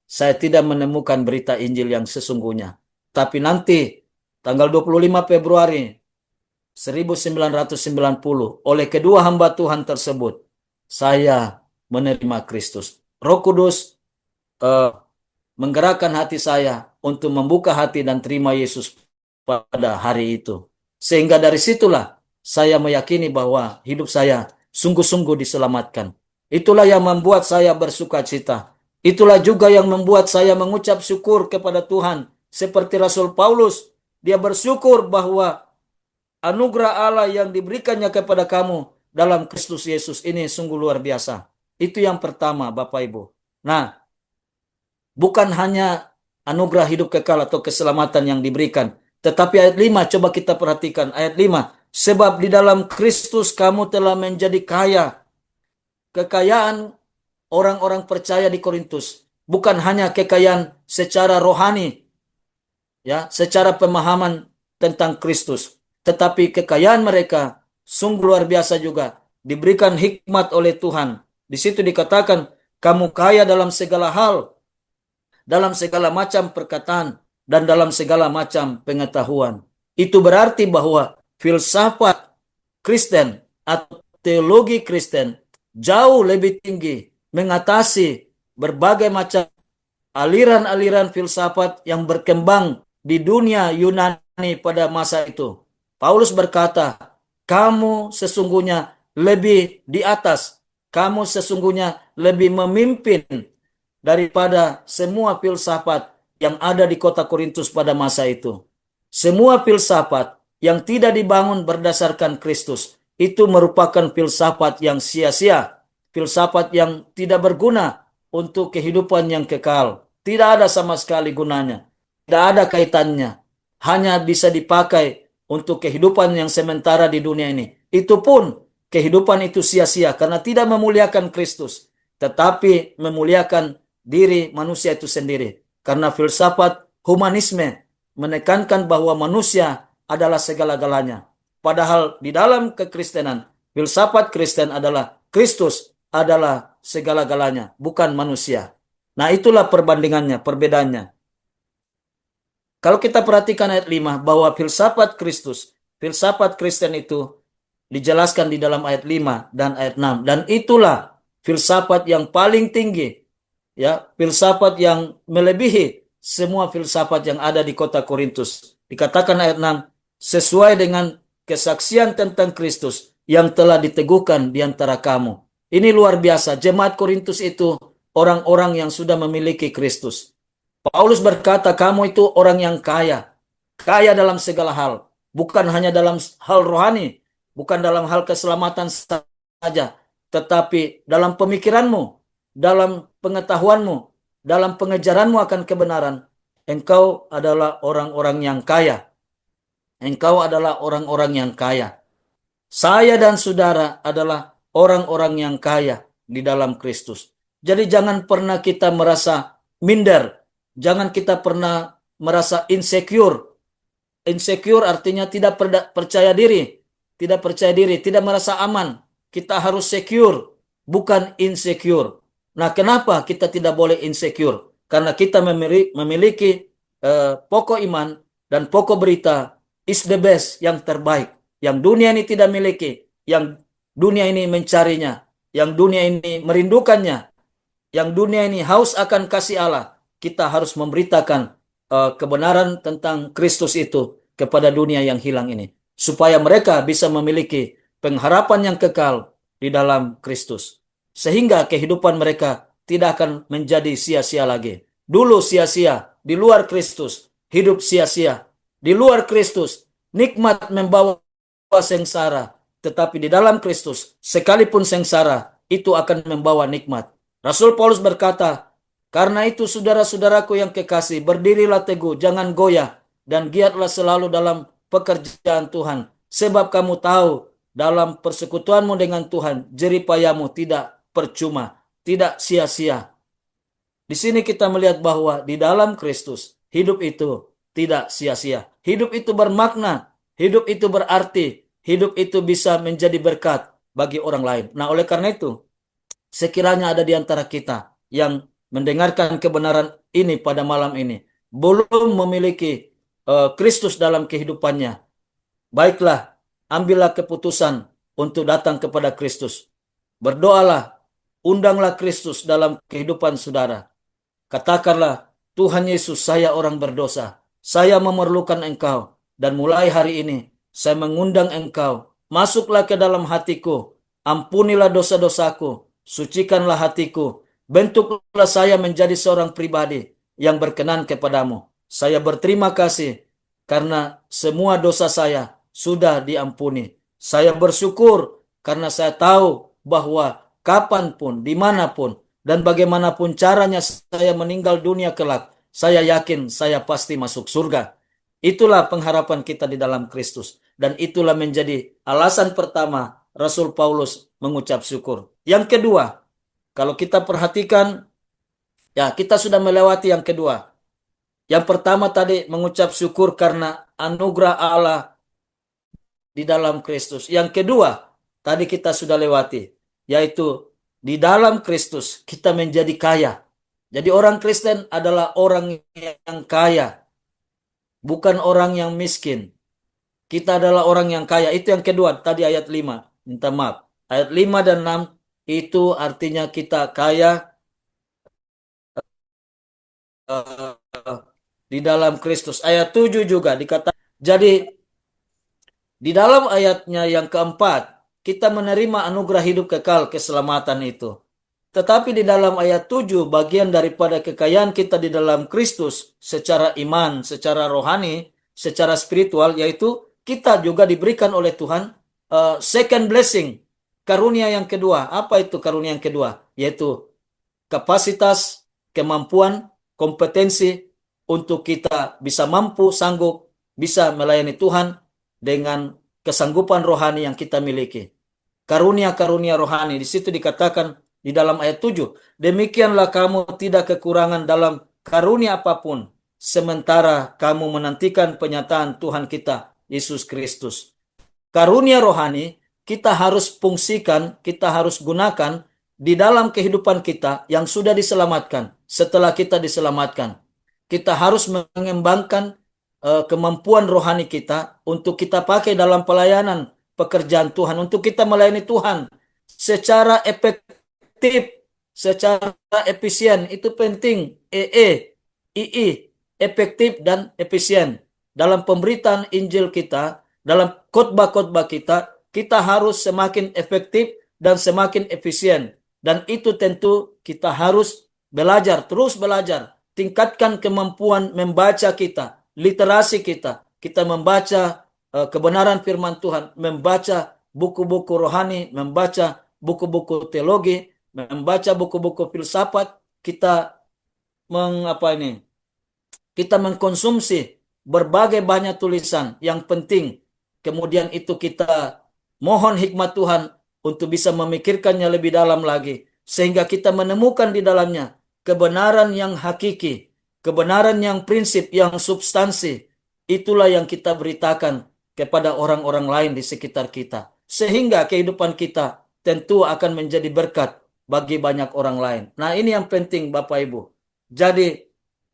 saya tidak menemukan berita Injil yang sesungguhnya. Tapi nanti tanggal 25 Februari 1990 oleh kedua hamba Tuhan tersebut, saya menerima Kristus. Roh Kudus menggerakkan hati saya untuk membuka hati dan terima Yesus pada hari itu. Sehingga dari situlah saya meyakini bahwa hidup saya sungguh-sungguh diselamatkan. Itulah yang membuat saya bersuka cita. Itulah juga yang membuat saya mengucap syukur kepada Tuhan. Seperti Rasul Paulus, dia bersyukur bahwa anugerah Allah yang diberikannya kepada kamu dalam Kristus Yesus ini sungguh luar biasa. Itu yang pertama, Bapak Ibu. Nah, bukan hanya anugerah hidup kekal atau keselamatan yang diberikan. Tetapi ayat 5, coba kita perhatikan. Ayat 5, sebab di dalam Kristus kamu telah menjadi kaya. Kekayaan orang-orang percaya di Korintus bukan hanya kekayaan secara rohani, ya, secara pemahaman tentang Kristus. Tetapi kekayaan mereka sungguh luar biasa juga. Diberikan hikmat oleh Tuhan. Di situ dikatakan, kamu kaya dalam segala hal, dalam segala macam perkataan, dan dalam segala macam pengetahuan. Itu berarti bahwa filsafat Kristen atau teologi Kristen jauh lebih tinggi mengatasi berbagai macam aliran-aliran filsafat yang berkembang di dunia Yunani pada masa itu. Paulus berkata, kamu sesungguhnya lebih di atas, kamu sesungguhnya lebih memimpin daripada semua filsafat yang ada di kota Korintus pada masa itu. Semua filsafat yang tidak dibangun berdasarkan Kristus, itu merupakan filsafat yang sia-sia, filsafat yang tidak berguna untuk kehidupan yang kekal. Tidak ada sama sekali gunanya, tidak ada kaitannya, hanya bisa dipakai untuk kehidupan yang sementara di dunia ini. Itu pun kehidupan itu sia-sia karena tidak memuliakan Kristus, tetapi memuliakan diri manusia itu sendiri. Karena filsafat humanisme menekankan bahwa manusia adalah segala-galanya. Padahal di dalam kekristenan, filsafat Kristen adalah Kristus adalah segala-galanya, bukan manusia. Nah, itulah perbandingannya, perbedaannya. Kalau kita perhatikan ayat 5 bahwa filsafat Kristus, filsafat Kristen itu dijelaskan di dalam ayat 5 dan ayat 6. Dan itulah filsafat yang paling tinggi, ya, filsafat yang melebihi semua filsafat yang ada di kota Korintus. Dikatakan ayat 6, sesuai dengan kesaksian tentang Kristus yang telah diteguhkan di antara kamu. Ini luar biasa. Jemaat Korintus itu orang-orang yang sudah memiliki Kristus. Paulus berkata, kamu itu orang yang kaya. Kaya dalam segala hal. Bukan hanya dalam hal rohani. Bukan dalam hal keselamatan saja. Tetapi dalam pemikiranmu, dalam pengetahuanmu, dalam pengejaranmu akan kebenaran. Engkau adalah orang-orang yang kaya. Engkau adalah orang-orang yang kaya. Saya dan saudara adalah orang-orang yang kaya di dalam Kristus. Jadi jangan pernah kita merasa minder. Jangan kita pernah merasa insecure. Insecure artinya tidak percaya diri. Tidak percaya diri, tidak merasa aman. Kita harus secure, bukan insecure. Nah, kenapa kita tidak boleh insecure? Karena kita memiliki pokok iman dan pokok berita is the best, yang terbaik, yang dunia ini tidak miliki, yang dunia ini mencarinya, yang dunia ini merindukannya, yang dunia ini haus akan kasih Allah. Kita harus memberitakan kebenaran tentang Kristus itu kepada dunia yang hilang ini, supaya mereka bisa memiliki pengharapan yang kekal di dalam Kristus, sehingga kehidupan mereka tidak akan menjadi sia-sia lagi. Dulu sia-sia di luar Kristus, hidup sia-sia. Di luar Kristus, nikmat membawa sengsara. Tetapi di dalam Kristus, sekalipun sengsara, itu akan membawa nikmat. Rasul Paulus berkata, karena itu saudara-saudaraku yang kekasih, berdirilah teguh, jangan goyah, dan giatlah selalu dalam pekerjaan Tuhan. Sebab kamu tahu, dalam persekutuanmu dengan Tuhan, jerih payahmu tidak percuma, tidak sia-sia. Di sini kita melihat bahwa di dalam Kristus, hidup itu tidak sia-sia. Hidup itu bermakna, hidup itu berarti, hidup itu bisa menjadi berkat bagi orang lain. Nah, oleh karena itu, sekiranya ada di antara kita yang mendengarkan kebenaran ini pada malam ini, belum memiliki Kristus dalam kehidupannya, baiklah, ambillah keputusan untuk datang kepada Kristus. Berdoalah, undanglah Kristus dalam kehidupan saudara. Katakanlah, Tuhan Yesus, saya orang berdosa. Saya memerlukan Engkau. Dan mulai hari ini, saya mengundang Engkau. Masuklah ke dalam hatiku. Ampunilah dosa-dosaku. Sucikanlah hatiku. Bentuklah saya menjadi seorang pribadi yang berkenan kepadamu. Saya berterima kasih karena semua dosa saya sudah diampuni. Saya bersyukur karena saya tahu bahwa kapanpun, dimanapun, dan bagaimanapun caranya saya meninggal dunia kelak, saya yakin saya pasti masuk surga. Itulah pengharapan kita di dalam Kristus. Dan itulah menjadi alasan pertama Rasul Paulus mengucap syukur. Yang kedua, kalau kita perhatikan, ya kita sudah melewati yang kedua. Yang pertama tadi mengucap syukur karena anugerah Allah di dalam Kristus. Yang kedua, tadi kita sudah lewati, yaitu di dalam Kristus kita menjadi kaya. Jadi orang Kristen adalah orang yang kaya, bukan orang yang miskin. Kita adalah orang yang kaya. Itu yang kedua, tadi ayat 5. Minta maaf. Ayat 5 dan 6 itu artinya kita kaya di dalam Kristus. Ayat 7 juga dikatakan. Jadi di dalam ayatnya yang keempat, kita menerima anugerah hidup kekal, keselamatan itu. Tetapi di dalam ayat 7, bagian daripada kekayaan kita di dalam Kristus secara iman, secara rohani, secara spiritual, yaitu kita juga diberikan oleh Tuhan second blessing, karunia yang kedua. Apa itu karunia yang kedua? Yaitu kapasitas, kemampuan, kompetensi untuk kita bisa mampu, sanggup, bisa melayani Tuhan dengan kesanggupan rohani yang kita miliki. Karunia-karunia rohani, di situ dikatakan di dalam ayat 7, demikianlah kamu tidak kekurangan dalam karunia apapun, sementara kamu menantikan penyataan Tuhan kita, Yesus Kristus. Karunia rohani kita harus fungsikan, kita harus gunakan di dalam kehidupan kita yang sudah diselamatkan. Setelah kita diselamatkan, kita harus mengembangkan kemampuan rohani kita untuk kita pakai dalam pelayanan pekerjaan Tuhan, untuk kita melayani Tuhan secara efektif, secara efisien. Itu penting. II, efektif dan efisien. Dalam pemberitaan Injil kita, dalam khotbah-khotbah kita harus semakin efektif dan semakin efisien. Dan itu tentu kita harus belajar, terus belajar. Tingkatkan kemampuan membaca kita, literasi kita. Kita membaca kebenaran firman Tuhan, membaca buku-buku rohani, membaca buku-buku teologi, membaca buku-buku filsafat. Kita kita mengkonsumsi berbagai banyak tulisan yang penting. Kemudian itu kita mohon hikmat Tuhan untuk bisa memikirkannya lebih dalam lagi, sehingga kita menemukan di dalamnya kebenaran yang hakiki, kebenaran yang prinsip, yang substansi. Itulah yang kita beritakan kepada orang-orang lain di sekitar kita, sehingga kehidupan kita tentu akan menjadi berkat bagi banyak orang lain. Nah, ini yang penting Bapak Ibu. Jadi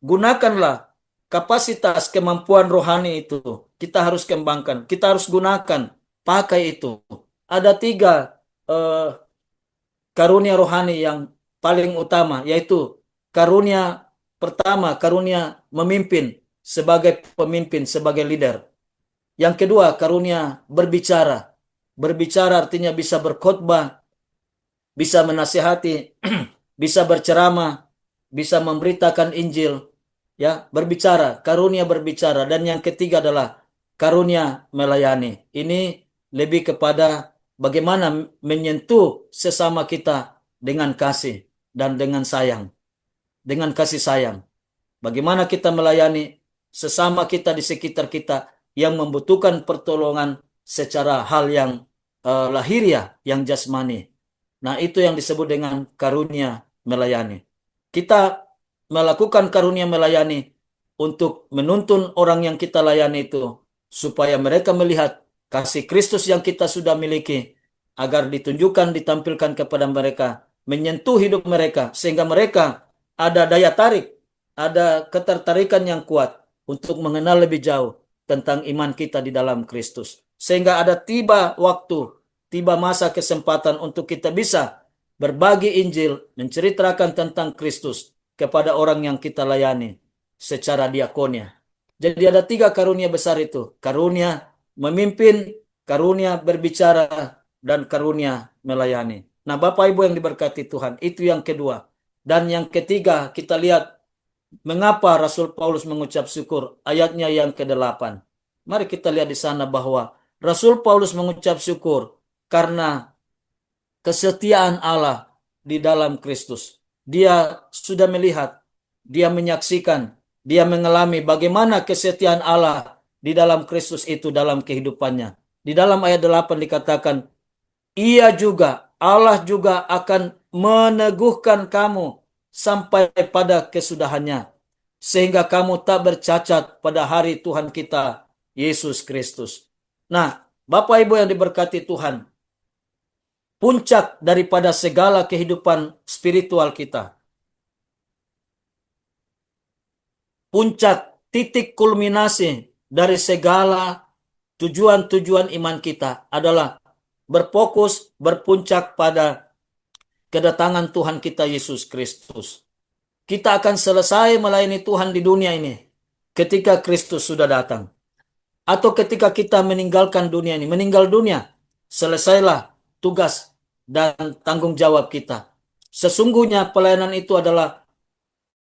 gunakanlah kapasitas kemampuan rohani itu. Kita harus kembangkan, kita harus gunakan, pakai itu. Ada 3 karunia rohani yang paling utama, yaitu karunia pertama, karunia memimpin, sebagai pemimpin, sebagai leader. Yang kedua, karunia berbicara. Berbicara artinya bisa berkhotbah, bisa menasihati, bisa berceramah, bisa memberitakan Injil, ya, berbicara, karunia berbicara. Dan yang ketiga adalah karunia melayani. Ini lebih kepada bagaimana menyentuh sesama kita dengan kasih dan dengan sayang. Dengan kasih sayang. Bagaimana kita melayani sesama kita di sekitar kita yang membutuhkan pertolongan secara hal yang lahiriah, yang jasmani. Nah, itu yang disebut dengan karunia melayani. Kita melakukan karunia melayani untuk menuntun orang yang kita layani itu, supaya mereka melihat kasih Kristus yang kita sudah miliki, agar ditunjukkan, ditampilkan kepada mereka, menyentuh hidup mereka, sehingga mereka ada daya tarik, ada ketertarikan yang kuat untuk mengenal lebih jauh tentang iman kita di dalam Kristus. Sehingga ada tiba waktu, tiba masa kesempatan untuk kita bisa berbagi Injil, menceritakan tentang Kristus kepada orang yang kita layani secara diakonia. Jadi ada 3 karunia besar itu. Karunia memimpin, karunia berbicara, dan karunia melayani. Nah, Bapak Ibu yang diberkati Tuhan, itu yang kedua. Dan yang ketiga, kita lihat mengapa Rasul Paulus mengucap syukur. Ayatnya yang ke-8. Mari kita lihat di sana bahwa Rasul Paulus mengucap syukur karena kesetiaan Allah di dalam Kristus. Dia sudah melihat, dia menyaksikan, dia mengalami bagaimana kesetiaan Allah di dalam Kristus itu dalam kehidupannya. Di dalam ayat 8 dikatakan, Allah juga akan meneguhkan kamu sampai pada kesudahannya, sehingga kamu tak bercacat pada hari Tuhan kita, Yesus Kristus. Nah, Bapak Ibu yang diberkati Tuhan, puncak daripada segala kehidupan spiritual kita, puncak titik kulminasi dari segala tujuan-tujuan iman kita adalah berfokus, berpuncak pada kedatangan Tuhan kita Yesus Kristus. Kita akan selesai melayani Tuhan di dunia ini ketika Kristus sudah datang. Atau ketika kita meninggalkan dunia ini, meninggal dunia, selesailah tugas dan tanggung jawab kita. Sesungguhnya pelayanan itu adalah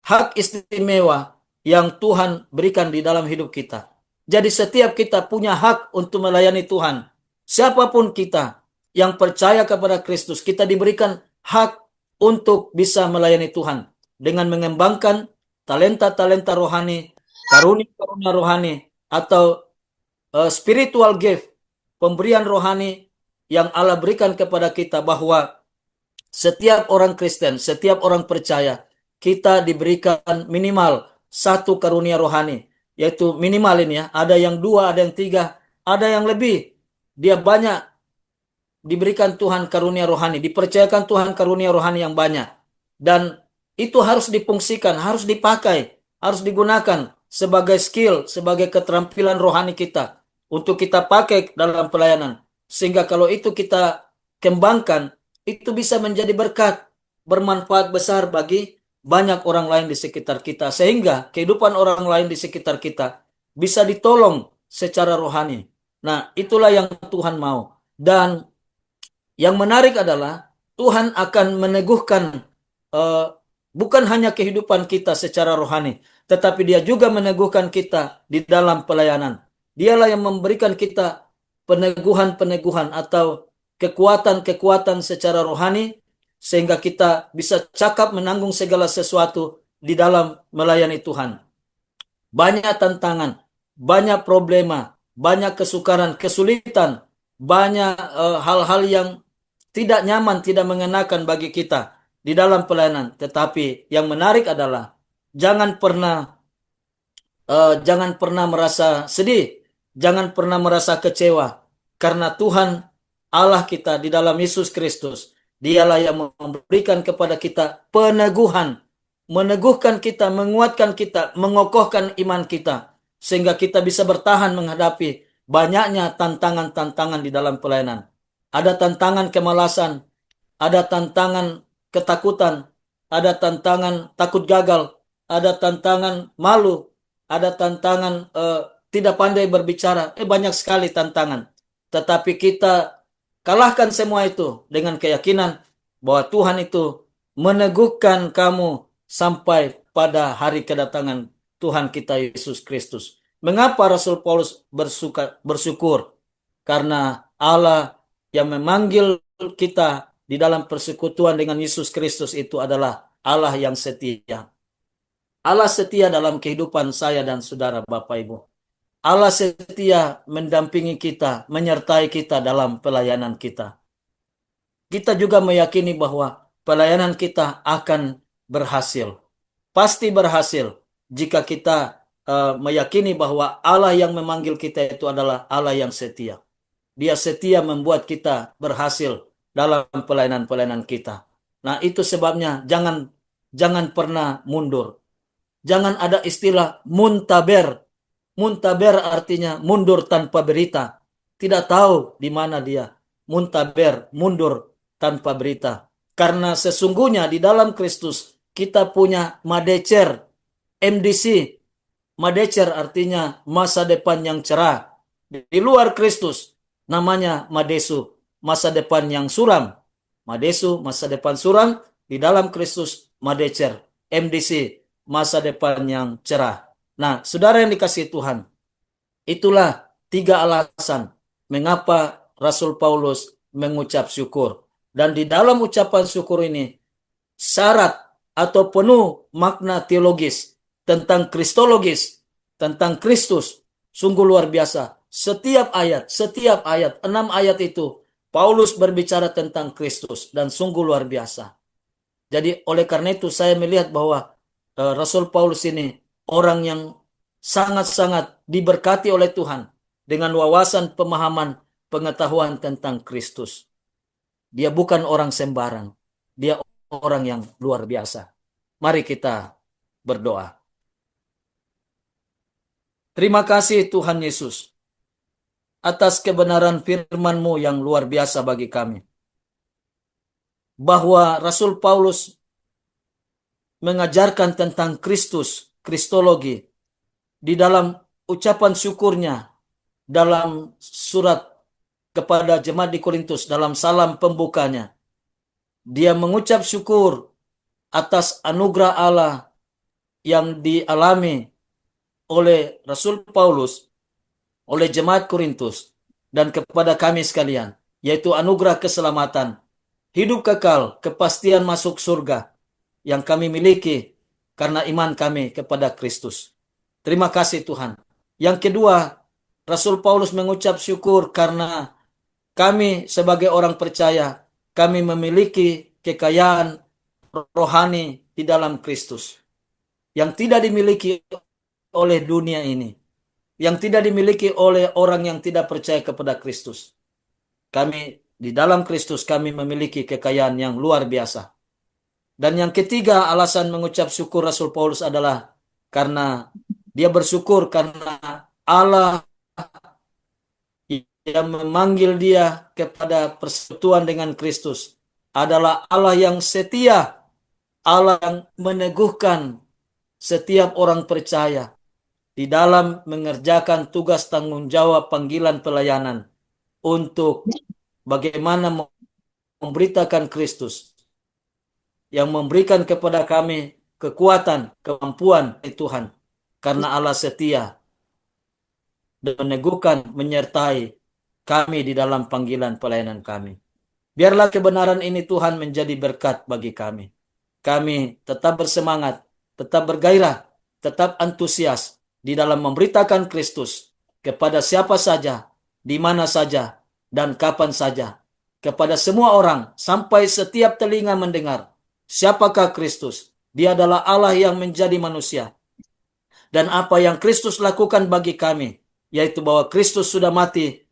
hak istimewa yang Tuhan berikan di dalam hidup kita. Jadi setiap kita punya hak untuk melayani Tuhan Siapapun kita yang percaya kepada Kristus, kita diberikan hak untuk bisa melayani Tuhan dengan mengembangkan talenta-talenta rohani, karunia-karunia rohani, atau spiritual gift, pemberian rohani yang Allah berikan kepada kita, bahwa setiap orang Kristen, setiap orang percaya, kita diberikan minimal satu karunia rohani, yaitu minimal ini ya. Ada yang dua, ada yang tiga, ada yang lebih. Dia banyak diberikan Tuhan karunia rohani, dipercayakan Tuhan karunia rohani yang banyak. Dan itu harus difungsikan, harus dipakai, harus digunakan sebagai skill, sebagai keterampilan rohani kita untuk kita pakai dalam pelayanan. Sehingga kalau itu kita kembangkan, itu bisa menjadi berkat, bermanfaat besar bagi banyak orang lain di sekitar kita. Sehingga kehidupan orang lain di sekitar kita bisa ditolong secara rohani. Nah, itulah yang Tuhan mau. Dan yang menarik adalah Tuhan akan meneguhkan eh, bukan hanya kehidupan kita secara rohani, tetapi Dia juga meneguhkan kita di dalam pelayanan. Dialah yang memberikan kita peneguhan-peneguhan atau kekuatan-kekuatan secara rohani, sehingga kita bisa cakap menanggung segala sesuatu di dalam melayani Tuhan. Banyak tantangan, banyak problema, banyak kesukaran, kesulitan, banyak hal-hal yang tidak nyaman, tidak mengenakan bagi kita di dalam pelayanan. Tetapi yang menarik adalah jangan pernah jangan pernah merasa sedih, jangan pernah merasa kecewa, karena Tuhan Allah kita di dalam Yesus Kristus, Dialah yang memberikan kepada kita peneguhan, meneguhkan kita, menguatkan kita, mengokohkan iman kita, sehingga kita bisa bertahan menghadapi banyaknya tantangan-tantangan di dalam pelayanan. Ada tantangan kemalasan, ada tantangan ketakutan, ada tantangan takut gagal, ada tantangan malu, ada tantangan tidak pandai berbicara. Banyak sekali tantangan. Tetapi kita kalahkan semua itu dengan keyakinan bahwa Tuhan itu meneguhkan kamu sampai pada hari kedatangan Tuhan kita Yesus Kristus. Mengapa Rasul Paulus bersyukur? Karena Allah yang memanggil kita di dalam persekutuan dengan Yesus Kristus itu adalah Allah yang setia. Allah setia dalam kehidupan saya dan saudara Bapak Ibu. Allah setia mendampingi kita, menyertai kita dalam pelayanan kita. Kita juga meyakini bahwa pelayanan kita akan berhasil. Pasti berhasil jika kita meyakini bahwa Allah yang memanggil kita itu adalah Allah yang setia. Dia setia membuat kita berhasil dalam pelayanan-pelayanan kita. Nah, itu sebabnya jangan pernah mundur. Jangan ada istilah muntaber. Muntaber artinya mundur tanpa berita. Tidak tahu di mana dia. Muntaber, mundur tanpa berita. Karena sesungguhnya di dalam Kristus kita punya madecer, MDC. Madecer artinya masa depan yang cerah. Di luar Kristus namanya madesu, masa depan yang suram. Madesu, masa depan suram. Di dalam Kristus madecer, MDC, masa depan yang cerah. Nah, saudara yang dikasihi Tuhan, itulah 3 alasan mengapa Rasul Paulus mengucap syukur. Dan di dalam ucapan syukur ini, syarat atau penuh makna teologis tentang kristologis, tentang Kristus, sungguh luar biasa. Setiap ayat, 6 ayat itu, Paulus berbicara tentang Kristus dan sungguh luar biasa. Jadi oleh karena itu saya melihat bahwa Rasul Paulus ini orang yang sangat-sangat diberkati oleh Tuhan dengan wawasan, pemahaman, pengetahuan tentang Kristus. Dia bukan orang sembarang. Dia orang yang luar biasa. Mari kita berdoa. Terima kasih Tuhan Yesus atas kebenaran firman-Mu yang luar biasa bagi kami. Bahwa Rasul Paulus mengajarkan tentang Kristus, kristologi, di dalam ucapan syukurnya, dalam surat kepada jemaat di Korintus, dalam salam pembukanya. Dia mengucap syukur atas anugerah Allah yang dialami oleh Rasul Paulus, oleh jemaat Korintus, dan kepada kami sekalian, yaitu anugerah keselamatan, hidup kekal, kepastian masuk surga yang kami miliki karena iman kami kepada Kristus. Terima kasih Tuhan. Yang kedua, Rasul Paulus mengucap syukur karena kami sebagai orang percaya, kami memiliki kekayaan rohani di dalam Kristus yang tidak dimiliki oleh dunia ini, yang tidak dimiliki oleh orang yang tidak percaya kepada Kristus. Kami di dalam Kristus kami memiliki kekayaan yang luar biasa. Dan yang ketiga, alasan mengucap syukur Rasul Paulus adalah karena dia bersyukur karena Allah yang memanggil dia kepada persekutuan dengan Kristus adalah Allah yang setia, Allah yang meneguhkan setiap orang percaya di dalam mengerjakan tugas tanggung jawab panggilan pelayanan untuk bagaimana memberitakan Kristus yang memberikan kepada kami kekuatan, kemampuan dari Tuhan karena Allah setia dan meneguhkan, menyertai kami di dalam panggilan pelayanan kami. Biarlah kebenaran ini Tuhan menjadi berkat bagi kami. Kami tetap bersemangat, tetap bergairah, tetap antusias di dalam memberitakan Kristus kepada siapa saja, di mana saja, dan kapan saja. Kepada semua orang, sampai setiap telinga mendengar. Siapakah Kristus? Dia adalah Allah yang menjadi manusia. Dan apa yang Kristus lakukan bagi kami, yaitu bahwa Kristus sudah mati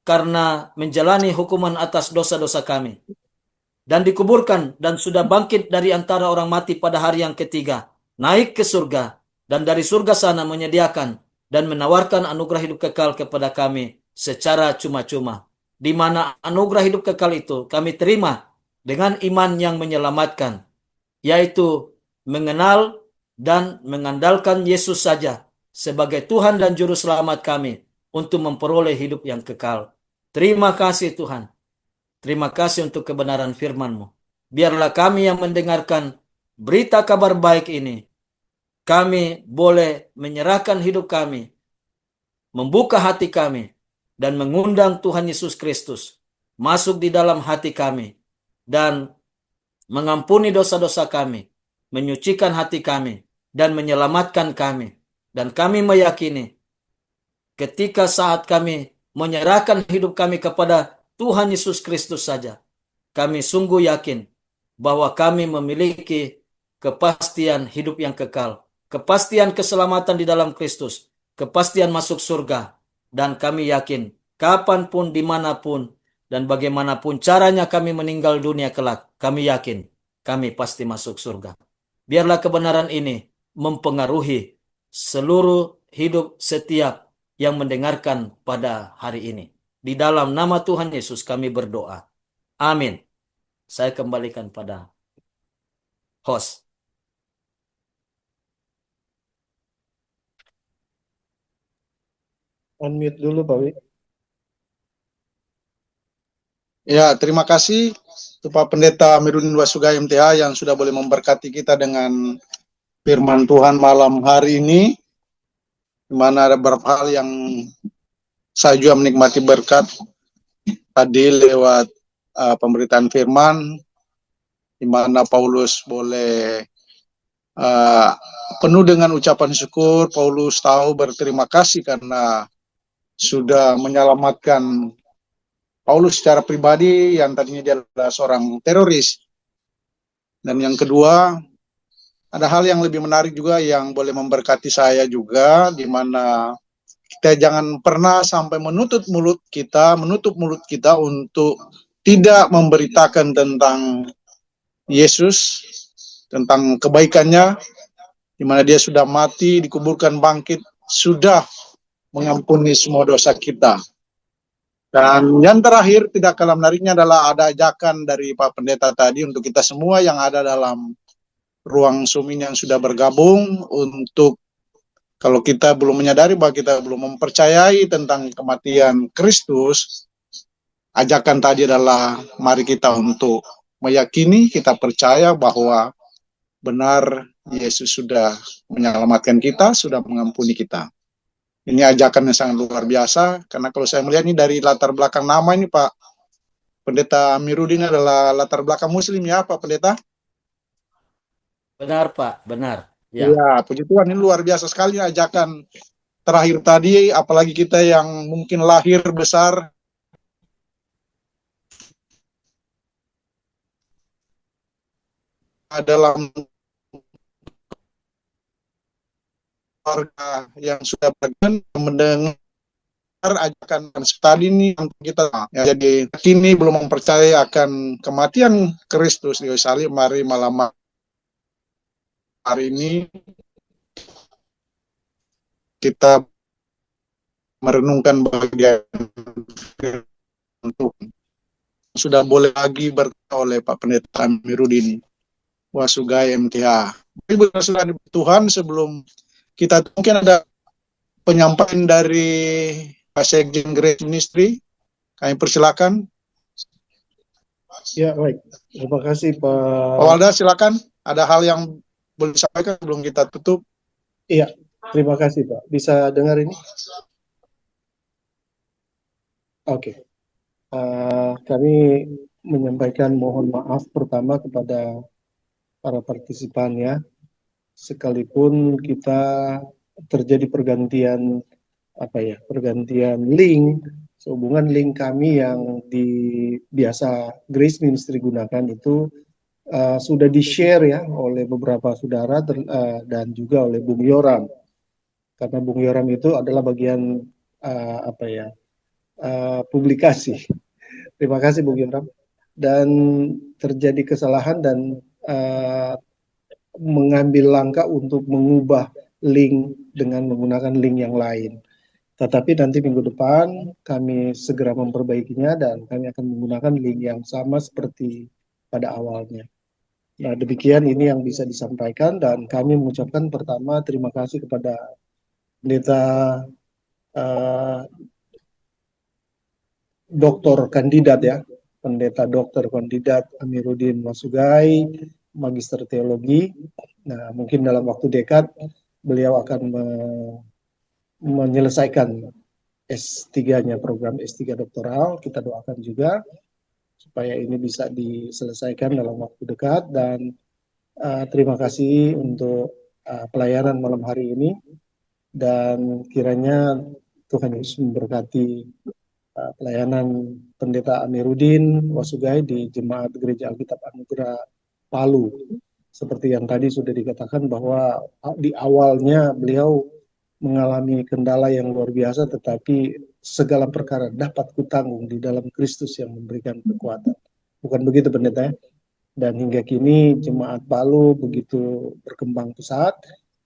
karena menjalani hukuman atas dosa-dosa kami. Dan dikuburkan dan sudah bangkit dari antara orang mati pada hari yang ketiga. Naik ke surga dan dari surga sana menyediakan dan menawarkan anugerah hidup kekal kepada kami secara cuma-cuma. Di mana anugerah hidup kekal itu kami terima dengan iman yang menyelamatkan, yaitu mengenal dan mengandalkan Yesus saja sebagai Tuhan dan Juru Selamat kami untuk memperoleh hidup yang kekal. Terima kasih Tuhan. Terima kasih untuk kebenaran firman-Mu. Biarlah kami yang mendengarkan berita kabar baik ini, kami boleh menyerahkan hidup kami, membuka hati kami, dan mengundang Tuhan Yesus Kristus masuk di dalam hati kami dan mengampuni dosa-dosa kami, menyucikan hati kami, dan menyelamatkan kami. Dan kami meyakini ketika saat kami menyerahkan hidup kami kepada Tuhan Yesus Kristus saja, kami sungguh yakin bahwa kami memiliki kepastian hidup yang kekal, kepastian keselamatan di dalam Kristus, kepastian masuk surga. Dan kami yakin kapanpun, dimanapun, dan bagaimanapun caranya kami meninggal dunia kelak, kami yakin kami pasti masuk surga. Biarlah kebenaran ini mempengaruhi seluruh hidup setiap yang mendengarkan pada hari ini. Di dalam nama Tuhan Yesus kami berdoa. Amin. Saya kembalikan pada host. Unmute dulu Pak Wi. Ya, terima kasih Pak Pendeta Amiruddin Wasuga MTH yang sudah boleh memberkati kita dengan firman Tuhan malam hari ini, di mana ada beberapa hal yang saya juga menikmati berkat tadi lewat pemberitaan firman, di mana Paulus boleh penuh dengan ucapan syukur. Paulus tahu berterima kasih karena sudah menyelamatkan Paulus secara pribadi yang tadinya dia adalah seorang teroris. Dan yang kedua, ada hal yang lebih menarik juga yang boleh memberkati saya juga, di mana kita jangan pernah sampai menutup mulut kita untuk tidak memberitakan tentang Yesus, tentang kebaikannya, di mana dia sudah mati, dikuburkan, bangkit, sudah mengampuni semua dosa kita. Dan yang terakhir, tidak kalah menariknya adalah ada ajakan dari Pak Pendeta tadi untuk kita semua yang ada dalam ruang Zoom ini yang sudah bergabung, untuk kalau kita belum menyadari bahwa kita belum mempercayai tentang kematian Kristus, ajakan tadi adalah mari kita untuk meyakini, kita percaya bahwa benar Yesus sudah menyelamatkan kita, sudah mengampuni kita. Ini ajakan yang sangat luar biasa, karena kalau saya melihat ini dari latar belakang nama ini Pak Pendeta Amiruddin adalah latar belakang Muslim ya Pak Pendeta? Benar, Pak, benar. Ya, Iya, puji Tuhan ini luar biasa sekali ajakan terakhir tadi, apalagi kita yang mungkin lahir besar dalam keluarga yang sudah bergen mendengar ajakan tadi ini untuk kita ya, jadi kini belum mempercayai akan kematian Kristus di salib. Mari malam hari ini kita merenungkan bagian untuk sudah boleh lagi berkata oleh Pak Pendeta Amiruddin Wasugai MTH. Ibu saudara Tuhan, sebelum kita mungkin ada penyampaian dari Pak Sekjen Grace Ministry, kami persilakan. Ya, baik. Terima kasih, Pak Pak. Walda, silakan. Ada hal yang boleh disampaikan sebelum kita tutup? Iya, terima kasih, Pak. Bisa dengar ini? Oke. Kami menyampaikan mohon maaf pertama kepada para partisipan ya. Sekalipun kita terjadi pergantian link, sehubungan link kami yang biasa Grace Ministry gunakan itu sudah di-share ya oleh beberapa saudara dan juga oleh Bung Yoram. Karena Bung Yoram itu adalah bagian publikasi. Terima kasih Bung Yoram. Dan terjadi kesalahan dan mengambil langkah untuk mengubah link dengan menggunakan link yang lain. Tetapi nanti minggu depan kami segera memperbaikinya dan kami akan menggunakan link yang sama seperti pada awalnya. Nah, demikian ini yang bisa disampaikan dan kami mengucapkan pertama terima kasih kepada Pendeta Doktor Kandidat ya, Pendeta Dokter Kandidat Amiruddin Wasugai, Magister Teologi. Nah, mungkin dalam waktu dekat beliau akan menyelesaikan S3-nya, program S3 doktoral. Kita doakan juga supaya ini bisa diselesaikan dalam waktu dekat dan terima kasih untuk pelayanan malam hari ini dan kiranya Tuhan Yesus memberkati pelayanan Pendeta Amiruddin Wasugai di Jemaat Gereja Alkitab Anugerah Palu. Seperti yang tadi sudah dikatakan bahwa di awalnya beliau mengalami kendala yang luar biasa, tetapi segala perkara dapat kutanggung di dalam Kristus yang memberikan kekuatan. Bukan begitu Pendeta ya? Dan hingga kini Jemaat Palu begitu berkembang pesat.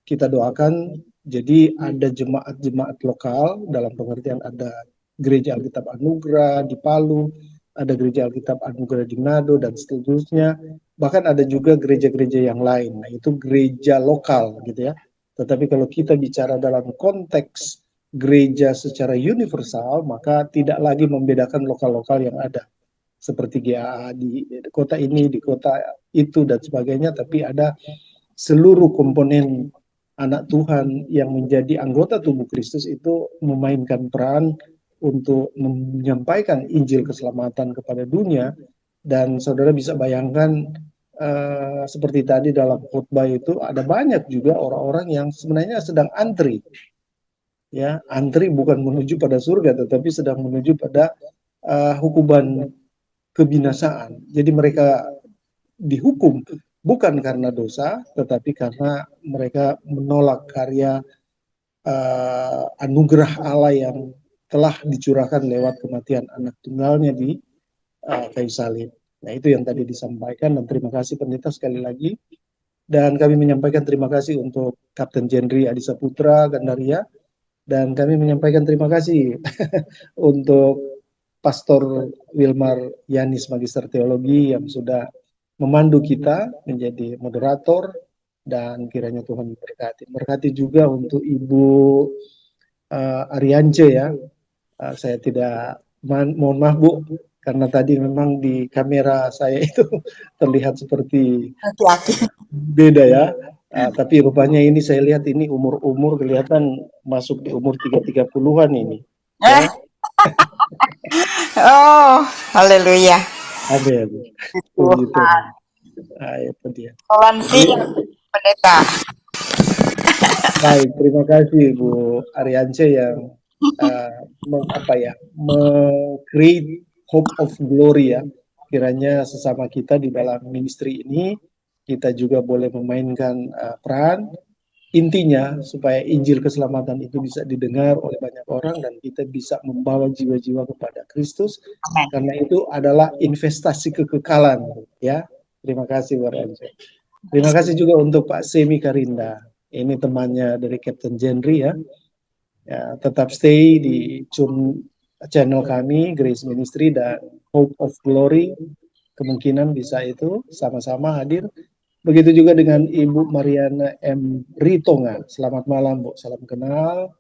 Kita doakan jadi ada jemaat-jemaat lokal dalam pengertian ada Gereja Alkitab Anugerah di Palu, ada Gereja Alkitab Anugerah di Manado dan seterusnya. Bahkan ada juga gereja-gereja yang lain. Nah, itu gereja lokal gitu ya. Tetapi kalau kita bicara dalam konteks gereja secara universal, maka tidak lagi membedakan lokal-lokal yang ada. Seperti GAA di kota ini, di kota itu, dan sebagainya. Tapi ada seluruh komponen anak Tuhan yang menjadi anggota tubuh Kristus itu memainkan peran untuk menyampaikan Injil keselamatan kepada dunia. Dan saudara bisa bayangkan seperti tadi dalam khotbah itu ada banyak juga orang-orang yang sebenarnya sedang antri, ya antri bukan menuju pada surga tetapi sedang menuju pada hukuman kebinasaan. Jadi mereka dihukum bukan karena dosa tetapi karena mereka menolak karya anugerah Allah yang telah dicurahkan lewat kematian anak tunggalnya di kayu salib. Nah, itu yang tadi disampaikan dan terima kasih pendeta sekali lagi. Dan kami menyampaikan terima kasih untuk Kapten Jenri Adisa Putra Gandaria dan kami menyampaikan terima kasih untuk Pastor Wilmar Yanis Magister Teologi yang sudah memandu kita menjadi moderator dan kiranya Tuhan memberkati. Berkati juga untuk Ibu Ariance ya. Saya tidak mohon maaf Bu karena tadi memang di kamera saya itu terlihat seperti Laki-laki. beda ya. Tapi rupanya ini saya lihat ini umur-umur kelihatan masuk di umur 30-an ini. Eh, Ya, oh, haleluya. amin. Puji Tuhan. Itu dia. Toleransi Jadi, pendeta. baik, terima kasih Bu Ariance yang create hope of glory ya. Kiranya sesama kita di dalam ministry ini kita juga boleh memainkan peran. Intinya supaya Injil keselamatan itu bisa didengar oleh banyak orang dan kita bisa membawa jiwa-jiwa kepada Kristus, Amin. karena itu adalah investasi kekekalan ya. Terima kasih Bu Ariance. Terima kasih juga untuk Pak Semi Karinda. Ini temannya dari Captain Jenry ya. Ya, tetap stay di channel kami Grace Ministry dan Hope of Glory. Kemungkinan bisa itu sama-sama hadir. Begitu juga dengan Ibu Mariana M. Ritonga. Selamat malam Bu, salam kenal.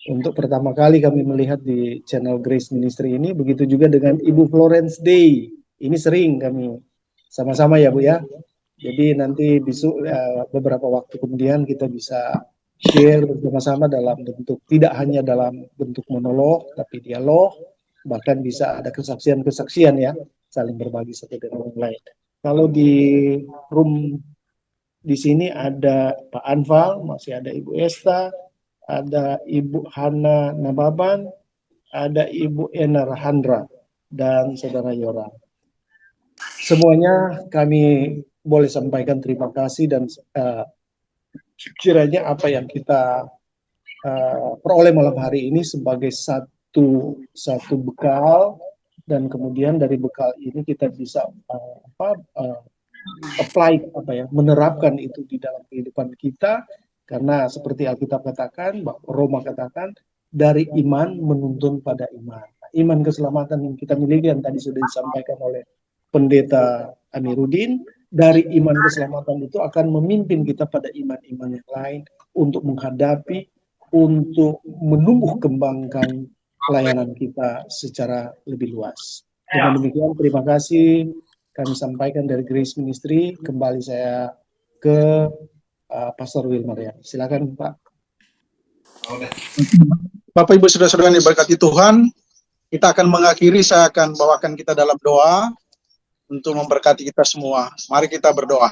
Untuk pertama kali kami melihat di channel Grace Ministry ini. Begitu juga dengan Ibu Florence Day. Ini sering kami sama-sama ya Bu ya. Jadi nanti besok beberapa waktu kemudian kita bisa share bersama-sama dalam bentuk, tidak hanya dalam bentuk monolog, tapi dialog, bahkan bisa ada kesaksian-kesaksian ya, saling berbagi satu dengan yang lain. Kalau di room di sini ada Pak Anfal, masih ada Ibu Esta, ada Ibu Hana Nababan, ada Ibu Enar Handra, dan Saudara Yora. Semuanya kami boleh sampaikan terima kasih dan kiranya apa yang kita peroleh malam hari ini sebagai satu bekal, dan kemudian dari bekal ini kita bisa menerapkan itu di dalam kehidupan kita, karena seperti Alkitab katakan, Roma katakan dari iman menuntun pada iman. Iman keselamatan yang kita miliki yang tadi sudah disampaikan oleh Pendeta Amiruddin, dari iman keselamatan itu akan memimpin kita pada iman-iman yang lain untuk menghadapi, untuk menumbuh kembangkan pelayanan kita secara lebih luas. Dengan demikian, terima kasih kami sampaikan dari Grace Ministry. Kembali saya ke Pastor Wilmarian. Silakan Pak. Bapak Ibu Saudara-saudara yang diberkati Tuhan, kita akan mengakhiri, saya akan bawakan kita dalam doa untuk memberkati kita semua. Mari kita berdoa.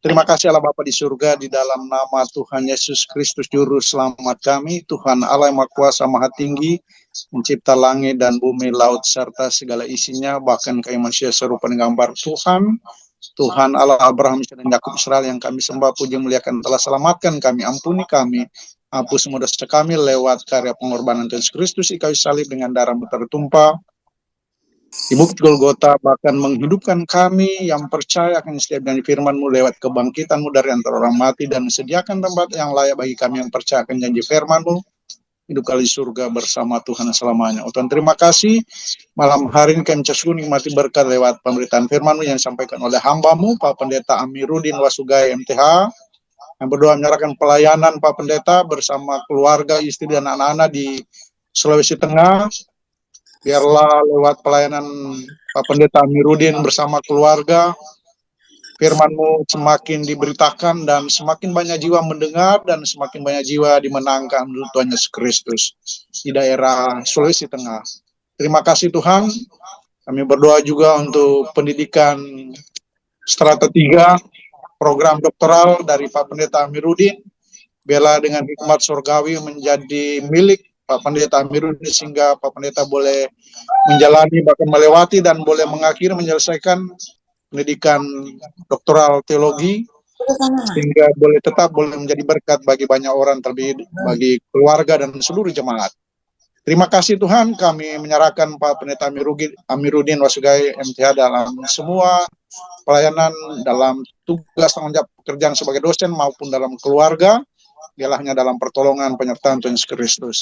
Terima kasih Allah Bapa di surga, di dalam nama Tuhan Yesus Kristus Juru Selamat kami, Tuhan Allah yang Maha Kuasa Maha Tinggi, mencipta langit dan bumi, laut, serta segala isinya, bahkan kami manusia serupa dengan gambar Tuhan. Tuhan Allah Abraham, dan Yakub, Israel yang kami sembah, puji muliakan, telah selamatkan kami, ampuni kami, hapus semua dosa kami lewat karya pengorbanan Yesus Kristus di kayu salib dengan darah tertumpah di bukit Golgota, bahkan menghidupkan kami yang percaya akan setiap janji firman-Mu lewat kebangkitan-Mu dari antara orang mati, dan sediakan tempat yang layak bagi kami yang percaya akan janji firman-Mu hidup kali surga bersama Tuhan selamanya. Tuhan, terima kasih malam hari ini kami nikmati berkat lewat pemberitaan firman-Mu yang disampaikan oleh hamba-Mu Pak Pendeta Amiruddin Wasugai MTH, yang berdoa menyerahkan pelayanan Pak Pendeta bersama keluarga, istri dan anak-anak di Sulawesi Tengah. Biarlah lewat pelayanan Pak Pendeta Amiruddin bersama keluarga, firman-Mu semakin diberitakan dan semakin banyak jiwa mendengar dan semakin banyak jiwa dimenangkan untuk Tuhan Yesus Kristus di daerah Sulawesi Tengah. Terima kasih Tuhan. Kami berdoa juga untuk pendidikan strata 3, program doktoral dari Pak Pendeta Amiruddin. Biarlah dengan hikmat surgawi menjadi milik Pak Pendeta Amiruddin, sehingga Pak Pendeta boleh menjalani, bahkan melewati dan boleh mengakhiri menyelesaikan pendidikan doktoral teologi, sehingga tetap boleh menjadi berkat bagi banyak orang, terlebih bagi keluarga dan seluruh jemaat. Terima kasih Tuhan, kami menyerahkan Pak Pendeta Amiruddin Wasugai MTH dalam semua pelayanan, dalam tugas tanggung jawab pekerjaan sebagai dosen maupun dalam keluarga. Dialah hanya dalam pertolongan penyertaan Tuhan Yesus Kristus.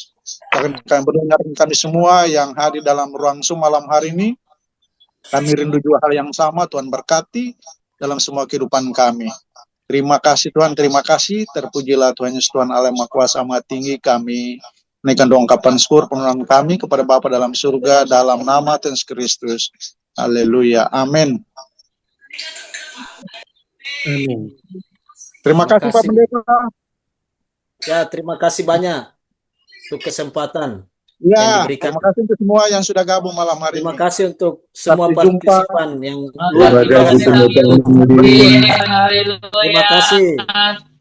Kami berdoa kami semua yang hadir dalam ruang Zoom malam hari ini, kami rindu juga hal yang sama. Tuhan berkati dalam semua kehidupan kami. Terima kasih Tuhan, terima kasih. Terpujilah Tuhan Yesus, Tuhan Allah yang Maha Kuasa Maha Tinggi. Kami menaikkan doa ungkapan syukur penolong kami kepada Bapa dalam surga, dalam nama Tuhan Yesus Kristus. Haleluya, amin. Amin. Terima Terima kasih Pak kasih. Pendeta. Ya, terima kasih banyak untuk kesempatan yang Ya, diberikan. terima kasih untuk semua yang sudah gabung malam hari Terima ini. kasih untuk semua Sampai jumpa. partisipan yang luar Terima kasih biasa. pendeta Mudi. Terima kasih.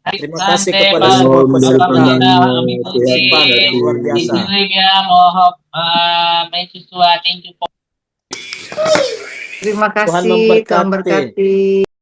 Terima kasih kepada Saya semua mohon peserta pendetanya Tuhan partisipan yang luar biasa. Terima Tuhan kasih, Tuhan memberkati. berkati.